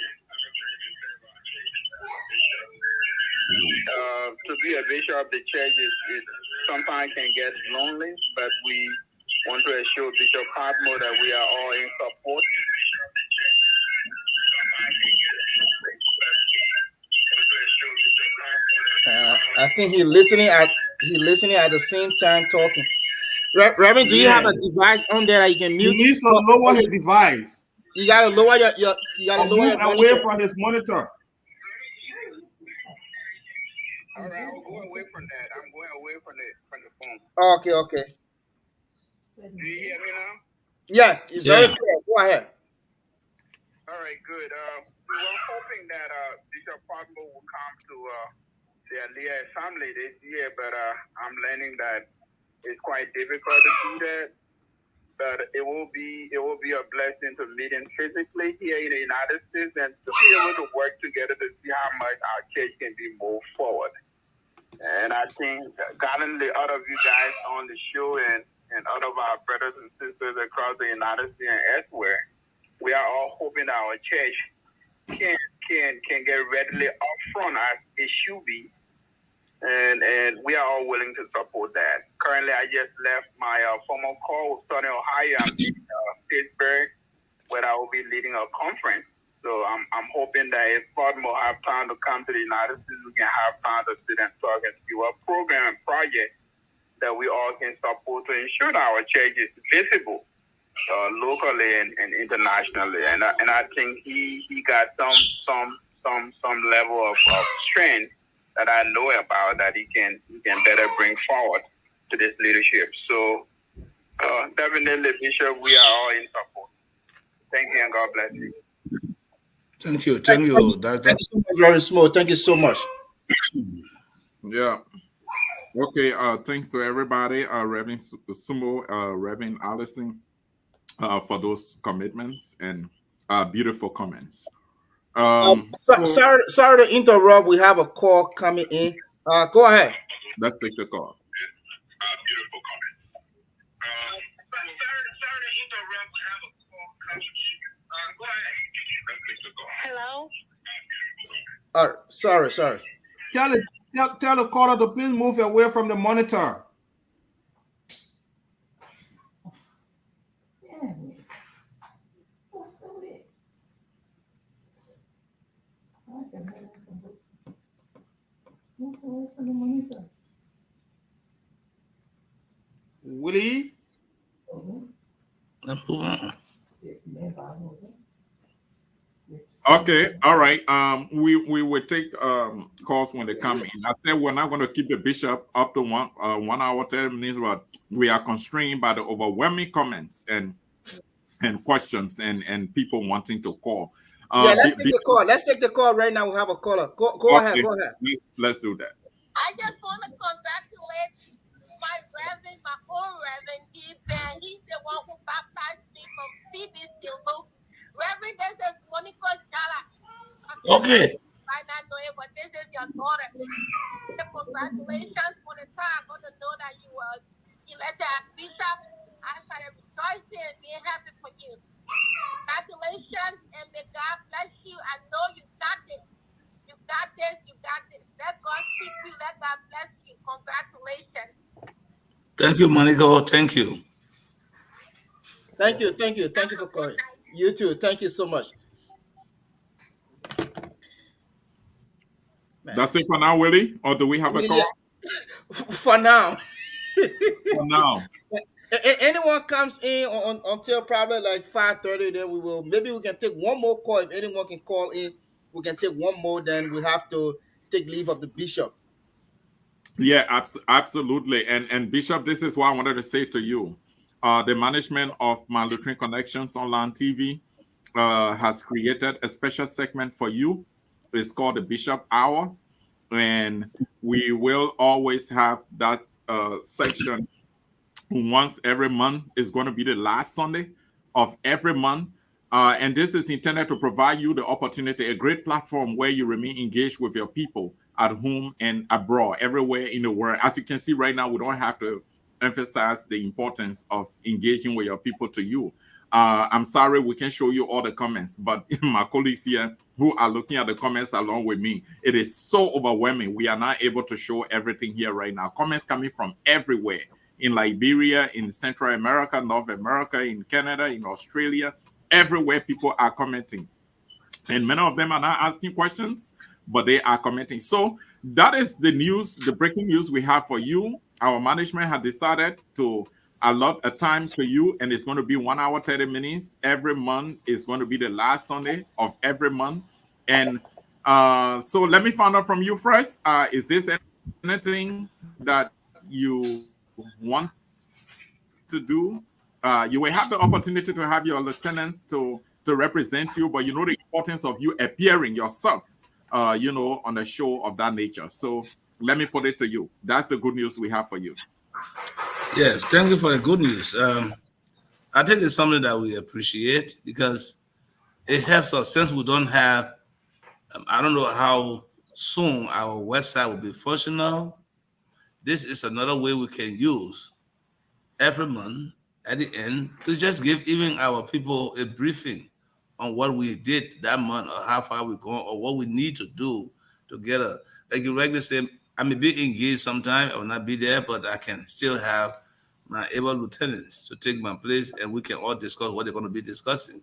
G: to be a bishop of the church is sometimes can get lonely, but we want to assure Bishop Padmore that we are all in support.
A: I think he's listening at the same time talking. Reverend, do you have a device on there that you can mute?
D: He needs to lower his device.
A: You gotta lower your
D: Move
A: monitor.
D: away from his monitor.
G: All right, I'll go away from that. I'm going away from the phone.
A: Okay.
G: Do you hear me now?
A: Yes, it's very clear. Go ahead.
G: All right, good. We were hoping that Bishop Padmore will come to the Aliyah Assembly this year, but I'm learning that it's quite difficult to do that. But it will be a blessing to meet him physically here in the United States and to be able to work together to see how much our church can be moved forward. And I think gotten the other of you guys on the show and other of our brothers and sisters across the United States and elsewhere, we are all hoping that our church can get readily up front as it should be and we are all willing to support that. Currently, I just left my former call with Southern Ohio. I'm in Pittsburgh, where I will be leading a conference. So I'm hoping that if Padmore have time to come to the United States, we can have time to sit and talk and see what program and project that we all can support to ensure that our church is visible locally and internationally. And I think he got some level of strength that I know about that he can better bring forward to this leadership. So definitely, Bishop, we are all in support. Thank you and God bless you.
C: Thank you,
A: Thank
C: Doctor.
A: you so much, Reverend Small. Thank you so much.
B: Yeah. Okay. Thanks to everybody, Reverend Sumo, Reverend Allison, for those commitments and beautiful comments. So
A: Sorry to interrupt. We have a call coming in. Go ahead.
B: let's take the call.
G: Beautiful comment. Sorry to interrupt. We have a call coming in. Go ahead. Let's take the call.
H: Hello?
A: Sorry.
D: Tell the caller to please move away from the monitor. Willie?
B: Okay, all right. We will take calls when they come in. I said we're not going to keep the bishop up to 1 hour 30 minutes, but we are constrained by the overwhelming comments and questions and people wanting to call.
A: Yeah, let's take the call. Let's take the call right now. We have a caller. Go ahead.
B: Let's do that.
H: I just want to congratulate my reverend, my own reverend. He's the one who baptized me from CBC. Reverend, this is Monica Jala.
C: Okay.
H: I not know it, but this is your daughter. Congratulations for the time. I'm going to know that you were elected as bishop. I started rejoicing, being happy for you. Congratulations, and may God bless you. I know you got this. You got this. Let God keep you. Let God bless you. Congratulations.
C: Thank you, Monica. Thank you.
A: Thank you for calling. You too. Thank you so much. Man.
B: That's it for now, Willie? Or do we have a call?
A: For now.
B: For now.
A: Anyone comes in until probably like 5:30, then maybe we can take one more call. If anyone can call in, we can take one more, then we have to take leave of the bishop.
B: Yeah, absolutely. And Bishop, this is what I wanted to say to you. The management of my Lutheran Connections online TV has created a special segment for you. It's called the Bishop Hour. And we will always have that section once every month. Is going to be the last Sunday of every month. And this is intended to provide you the opportunity, a great platform where you remain engaged with your people at home and abroad, everywhere in the world. As you can see right now, we don't have to emphasize the importance of engaging with your people to you. I'm sorry we can't show you all the comments, but my colleagues here who are looking at the comments along with me, it is so overwhelming. We are not able to show everything here right now. Comments coming from everywhere, in Liberia, in Central America, North America, in Canada, in Australia, everywhere people are commenting. And many of them are not asking questions, but they are commenting. So that is the news, the breaking news we have for you. Our management has decided to allot a time to you, and it's going to be 1 hour 30 minutes every month. Is going to be the last Sunday of every month. And so let me find out from you first. Is this anything that you want to do? You will have the opportunity to have your lieutenants to represent you, but you know the importance of you appearing yourself, on a show of that nature. So let me put it to you. That's the good news we have for you.
C: Yes, thank you for the good news. I think it's something that we appreciate because it helps us since we don't have, I don't know how soon our website will be functional. This is another way we can use every month at the end to just give even our people a briefing on what we did that month or how far we're going or what we need to do to get like you regularly say, I may be engaged sometime. I will not be there, but I can still have my able lieutenants to take my place, and we can all discuss what they're going to be discussing.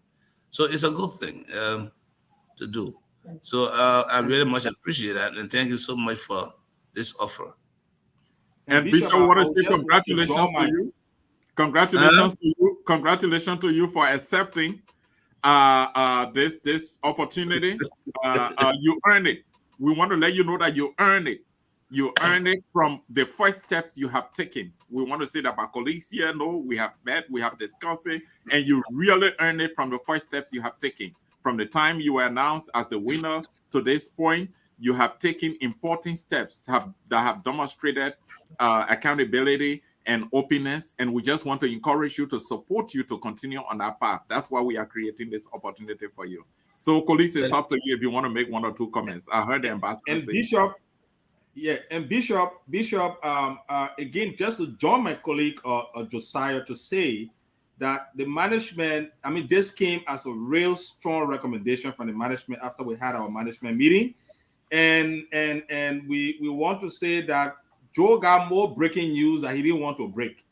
C: So it's a good thing to do. So I really much appreciate that, and thank you so much for this offer.
B: And
D: Bishop,
B: Bishop, I want
D: I
B: to say
D: would just want to draw
B: congratulations to
D: my
B: you. Congratulations to you. Congratulations to you for accepting this opportunity. You earned it. We want to let you know that you earned it. You earned it from the first steps you have taken. We want to say that my colleagues here know we have met, we have discussed it, and you really earned it from the first steps you have taken. From the time you were announced as the winner to this point, you have taken important steps that have demonstrated accountability and openness, and we just want to encourage you to support you to continue on that path. That's why we are creating this opportunity for you. So, colleagues, it's up to you if you want to make one or two comments. I heard the ambassador
D: and
B: say.
D: Bishop, yeah, and Bishop, again, just to join my colleague Josiah to say that the management, I mean, this came as a real strong recommendation from the management after we had our management meeting, and we want to say that Joe got more breaking news that he didn't want to break.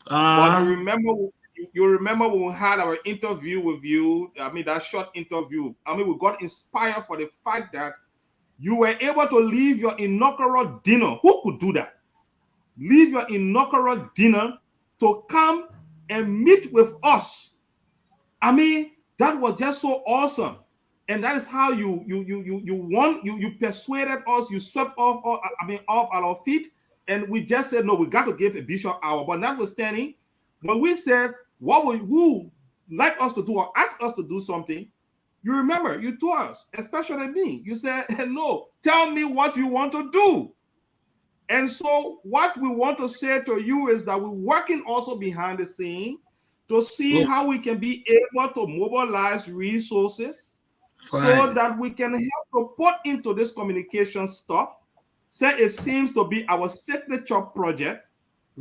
D: But you remember when we had our interview with you, I mean, that short interview, I mean, we got inspired for the fact that you were able to leave your inaugural dinner. Who could do that? Leave your inaugural dinner to come and meet with us. I mean, that was just so awesome. And that is how you persuaded us, you swept off our feet. And we just said, no, we got to give a bishop hour. But notwithstanding, when we said, who like us to do or ask us to do something, you remember, you told us, especially me, you said, no, tell me what you want to do. And so what we want to say to you is that we're working also behind the scene to see how we can be able to mobilize resources so that we can help to put into this communication stuff. Say it seems to be our signature project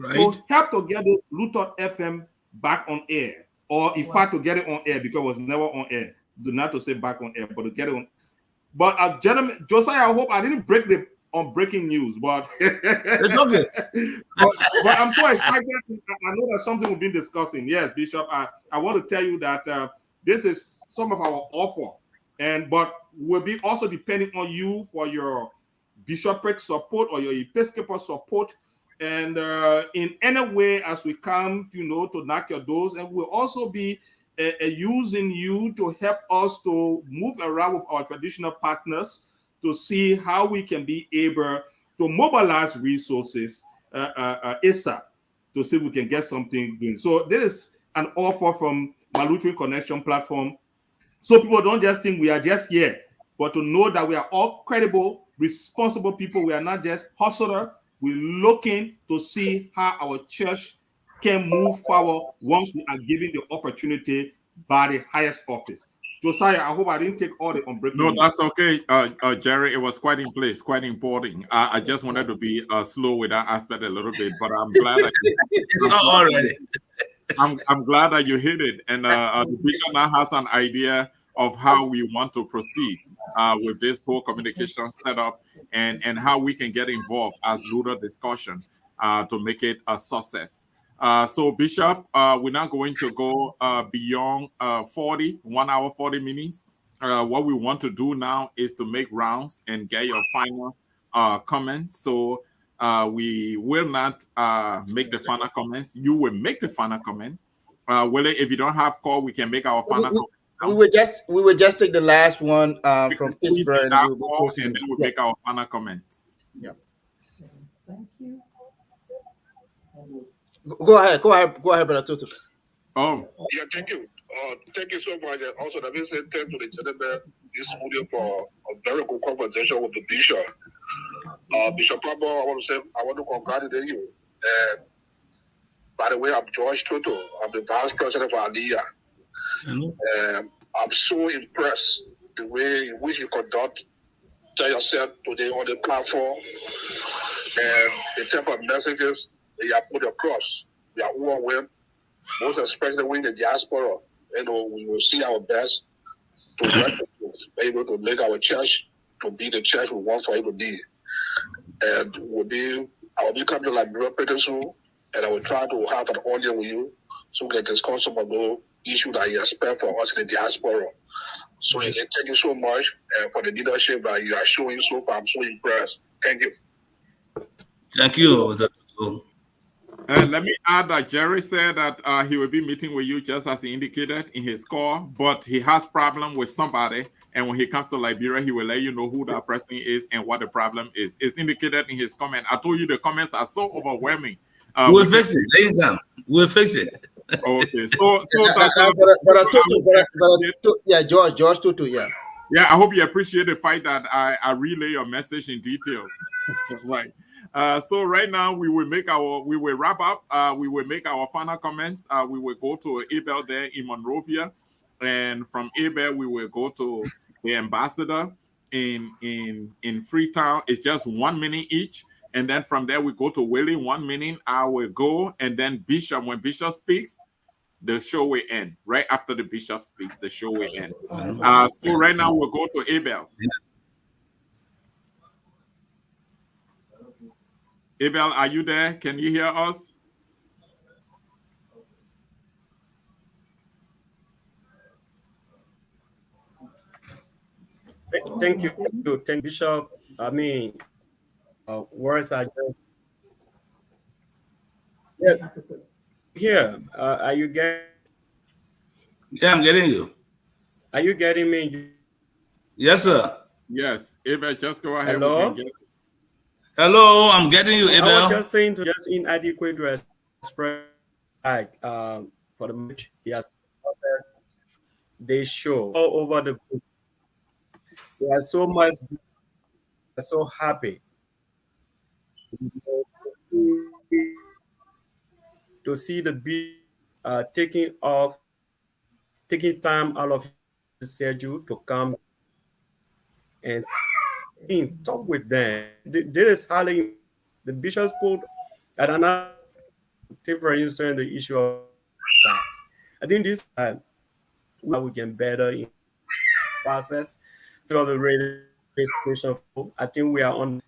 D: to help to get this Lutheran FM back on air, or in fact to get it on air because it was never on air. Do not to say back on air, but to get it on. But gentlemen, Josiah, I hope I didn't break the on breaking news, but
C: it's okay.
D: but I'm so excited. I know that something we've been discussing. Yes, Bishop, I want to tell you that this is some of our offer, but we'll be also depending on you for your bishopric support or your episcopal support, and in any way as we come, to knock your doors, and we'll also be using you to help us to move around with our traditional partners to see how we can be able to mobilize resources ASAP to see if we can get something doing. So this is an offer from my Lutheran Connection platform. So people don't just think we are just here, but to know that we are all credible, responsible people. We are not just hustler. We're looking to see how our church can move forward once we are given the opportunity by the highest office. Josiah, I hope I didn't take all the unbreaking.
B: No, that's okay, Jerry. It was quite in place, quite important. I just wanted to be slow with that aspect a little bit, but I'm glad that I'm glad that you hit it, and the bishop now has an idea of how we want to proceed with this whole communication setup, and how we can get involved as Luther discussion to make it a success. So, Bishop, we're not going to go beyond 1 hour, 40 minutes. What we want to do now is to make rounds and get your final comments. So, we will not make the final comments. You will make the final comment. Willie, if you don't have call, we can make our final comment.
A: We will just take the last one from Isbra, and
B: then we'll make our final comments.
A: Yeah. Thank you. Go ahead, Brother Tutu.
B: Oh.
I: Yeah, thank you. Thank you so much. And also, let me say thank to the gentleman this morning for a very good conversation with the bishop. Bishop Padmore, I want to congratulate you. And by the way, I'm George Tutu. I'm the vice president of Aliyah. I'm so impressed the way in which you conduct yourself today on the platform and the type of messages that you have put across. We are overwhelmed, most especially when the diaspora. We will see our best to work to be able to make our church to be the church we want for it to be. and I will be coming to Liberia pretty soon, and I will try to have an audience with you so we can discuss some of those issues that you expect for us in the diaspora. So again, thank you so much for the leadership that you are showing so far. I'm so impressed. Thank you.
C: Thank you, Mr. Tutu.
B: Let me add that Jerry said that he will be meeting with you just as he indicated in his call, but he has problem with somebody, and when he comes to Liberia, he will let you know who that person is and what the problem is. It's indicated in his comment. I told you the comments are so overwhelming.
C: We'll fix it. There you go. We'll fix it.
B: Okay,
A: yeah, George Tutu, yeah.
B: Yeah, I hope you appreciate the fact that I relay your message in detail. Right. So right now we will wrap up. We will make our final comments. We will go to Abel there in Monrovia, and from Abel we will go to the ambassador in Freetown. It's just 1 minute each, and then from there we go to Willie. 1 minute I will go, and then Bishop. When Bishop speaks, the show will end. Right after the Bishop speaks, the show will end. So right now we'll go to Abel. Abel, are you there? Can you hear us?
F: Thank you. Thank Bishop. I mean, words are just here. Are you getting?
C: Yeah, I'm getting you.
F: Are you getting me?
C: Yes, sir.
B: Yes, Abel, just go ahead.
F: Hello?
B: We can get you.
C: Hello, I'm getting you, Abel.
F: I was just saying to just inadequate to express like for the match he has. They show all over the book. They are so much. They're so happy to see the beat taking time out of the schedule to come and talk with them. There is hardly the bishop spoke at another. Take for instance the issue of that. I think this time we can better in process of the radio station. I think we are on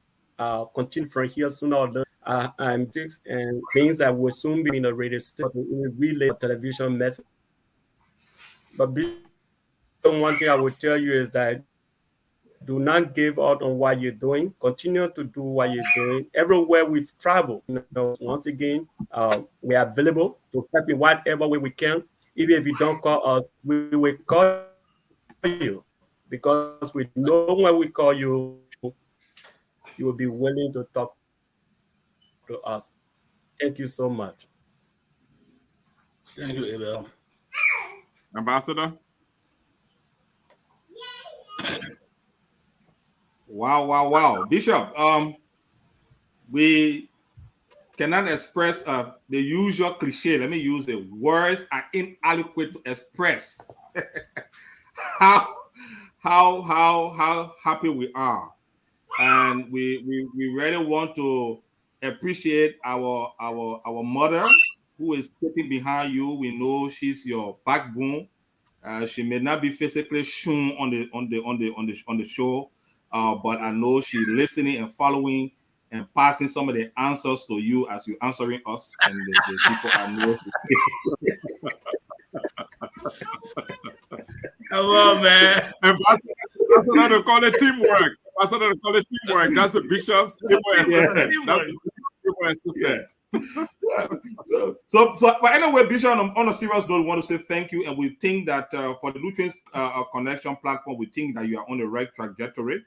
F: continue from here sooner or later. And things that will soon be in the radio station in relay television message. But one thing I will tell you is that do not give out on what you're doing. Continue to do what you're doing. Everywhere we've traveled, once again, we are available to help in whatever way we can. Even if you don't call us, we will call you because we know when we call you, you will be willing to talk to us. Thank you so much.
C: Thank you, Abel.
B: Ambassador? Wow. Bishop, we cannot express the usual cliche. Let me use it. Words are inadequate to express how happy we are. And we really want to appreciate our mother who is sitting behind you. We know she's your backbone. She may not be physically shown on the show, but I know she's listening and following and passing some of the answers to you as you're answering us and the people I know.
C: Come on, man.
B: Ambassador, they call it teamwork. Ambassador, they call it teamwork. That's the bishop's assistant. So, but anyway, Bishop, on a serious note, we want to say thank you, and we think that for the Lutheran Connection platform, we think that you are on the right trajectory,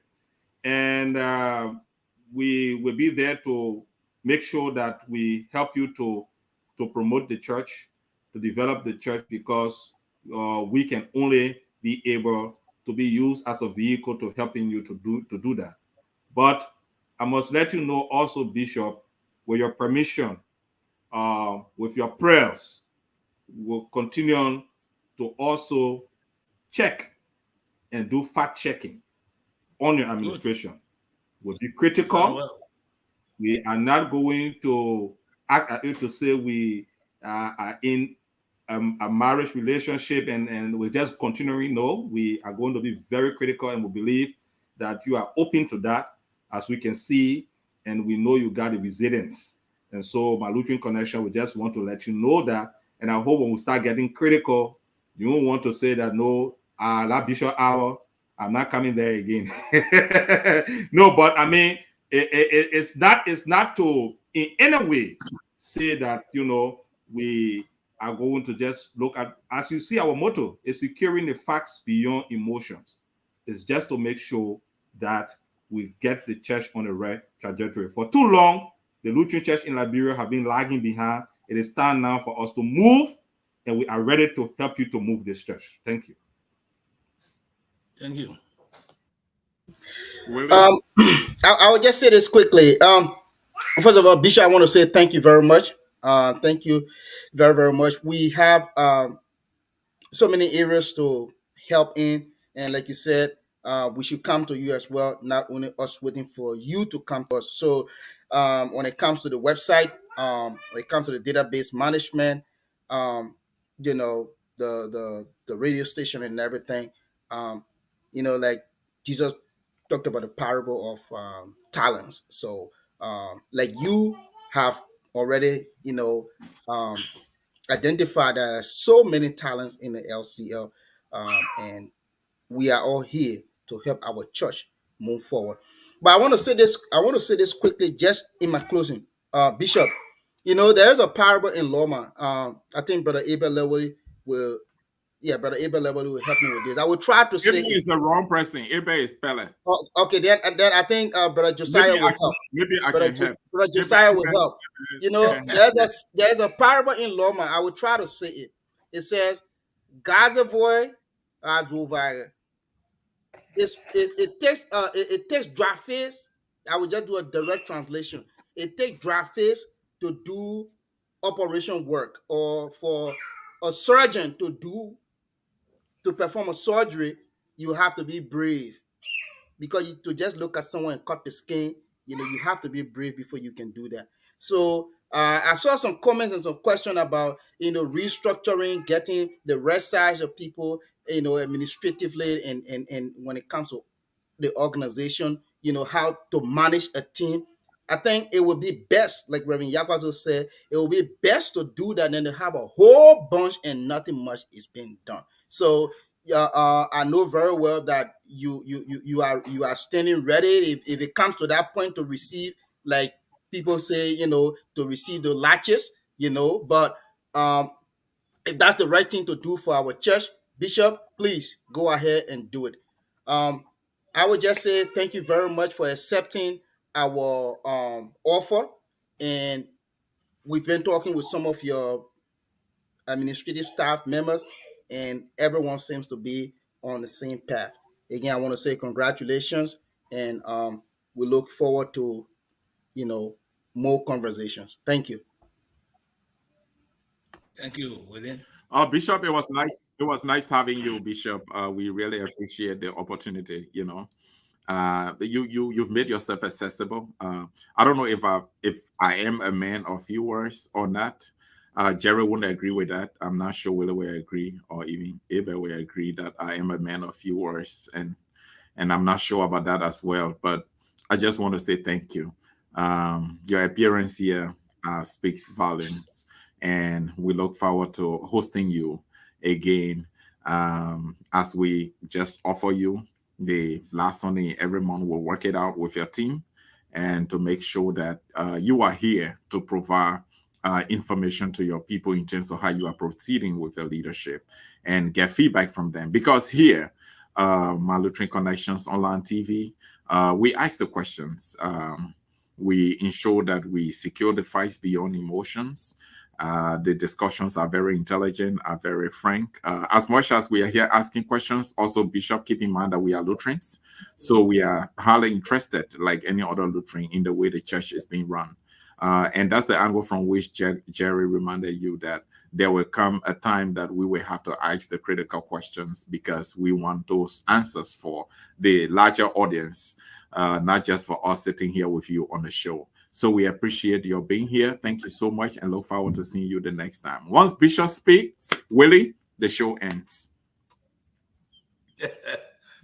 B: and we will be there to make sure that we help you to promote the church, to develop the church, because we can only be able to be used as a vehicle to helping you to do that. But I must let you know also, Bishop, with your permission, with your prayers, we'll continue on to also check and do fact checking on your administration. We'll be critical. We are not going to act at it to say we are in a marriage relationship and we're just continuing. No, we are going to be very critical, and we believe that you are open to that, as we can see
D: and we know you got the resilience. And so my Lutheran connection, we just want to let you know that. And I hope when we start getting critical, you won't want to say that, no, that Bishop hour, I'm not coming there again. No, but I mean, it's not to in any way say that, we are going to just look at, as you see, our motto is securing the facts beyond emotions. It's just to make sure that we get the church on the right trajectory. For too long, the Lutheran Church in Liberia have been lagging behind. It is time now for us to move, and we are ready to help you to move this church. Thank you.
C: Thank you.
A: I will just say this quickly. First of all, Bishop, I want to say thank you very much. Thank you very, very much. We have so many areas to help in, and like you said, we should come to you as well, not only us waiting for you to come to us. So when it comes to the website, when it comes to the database management, um, the radio station and everything, like Jesus talked about the parable of talents. So like you have already um, identified that there are so many talents in the LCL, and we are all here to help our church move forward. But I want to say this. I want to say this quickly, just in my closing. Bishop, there is a parable in Loma. I think Brother Abel Lewis will. Yeah, Brother Abel Lewis will help me with this. I will try to say
B: Ebe is the wrong person. Ebe is Pele.
A: Oh, okay, then I think Brother Josiah will help.
B: Maybe I can help.
A: Brother Josiah will help. There's a parable in Loma. I will try to say it. It says, Gazavoy Azuvaya. It takes Drafis. I will just do a direct translation. It takes Drafis to do operation work, or for a surgeon to perform a surgery, you have to be brave, because to just look at someone and cut the skin, you have to be brave before you can do that. So I saw some comments and some question about restructuring, getting the right size of people, administratively, and when it comes to the organization, how to manage a team. I think it would be best, like Reverend Yakwazo said, it would be best to do that than to have a whole bunch and nothing much is being done. So I know very well that you are standing ready if it comes to that point to receive, like people say, to receive the latches, but if that's the right thing to do for our church, Bishop, please go ahead and do it. I would just say thank you very much for accepting our offer, and we've been talking with some of your administrative staff members, and everyone seems to be on the same path. Again, I want to say congratulations, and we look forward to more conversations. Thank you.
C: Thank you, William.
B: Bishop, it was nice. It was nice having you, Bishop. We really appreciate the opportunity. You've made yourself accessible. I don't know if I am a man of few words or not. Jerry wouldn't agree with that. I'm not sure Willie will agree, or even Abel will agree that I am a man of few words, and I'm not sure about that as well. But I just want to say thank you. Your appearance here speaks volumes, and we look forward to hosting you again, as we just offer you the last Sunday every month. We'll work it out with your team, and to make sure that you are here to provide information to your people in terms of how you are proceeding with your leadership, and get feedback from them. Because here, my Lutheran Connections Online TV, we ask the questions. We ensure that we secure the fights beyond emotions. The discussions are very intelligent, are very frank. As much as we are here asking questions, also, Bishop, keep in mind that we are Lutherans. So we are highly interested, like any other Lutheran, in the way the church is being run. And that's the angle from which Jerry reminded you that there will come a time that we will have to ask the critical questions, because we want those answers for the larger audience, not just for us sitting here with you on the show. So we appreciate your being here. Thank you so much, and look forward to seeing you the next time. Once Bishop speaks, Willie, the show ends.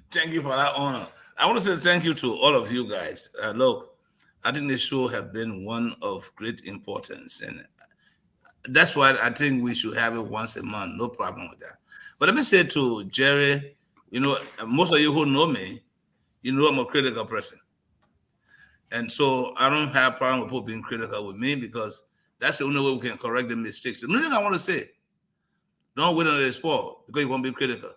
C: Thank you for that honor. I want to say thank you to all of you guys. Look, I think this show has been one of great importance, and that's why I think we should have it once a month. No problem with that. But let me say to Jerry, most of you who know me, you know I'm a critical person. And so I don't have a problem with people being critical with me because that's the only way we can correct the mistakes. The only thing I want to say, don't wait until it's spoiled because you won't be critical.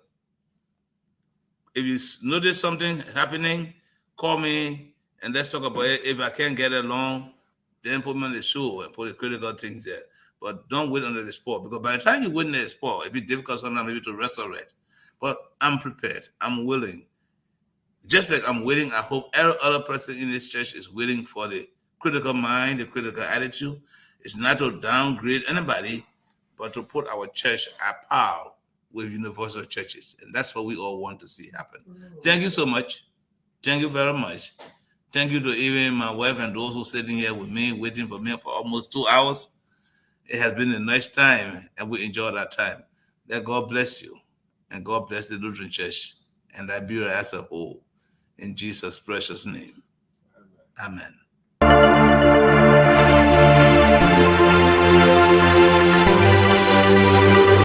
C: If you notice something happening, call me and let's talk about it. If I can't get along, then put me on the show and put the critical things there. But don't wait until it's spoiled because by the time you win the sport, it'll be difficult sometimes maybe to resurrect. But I'm prepared. I'm willing. Just like I'm waiting, I hope every other person in this church is waiting for the critical mind, the critical attitude. It's not to downgrade anybody, but to put our church at par with universal churches. And that's what we all want to see happen. Thank you so much. Thank you very much. Thank you to even my wife and those who are sitting here with me, waiting for me for almost 2 hours. It has been a nice time, and we enjoyed our time. That God bless you, and God bless the Lutheran Church and Liberia as a whole. In Jesus' precious name. Amen.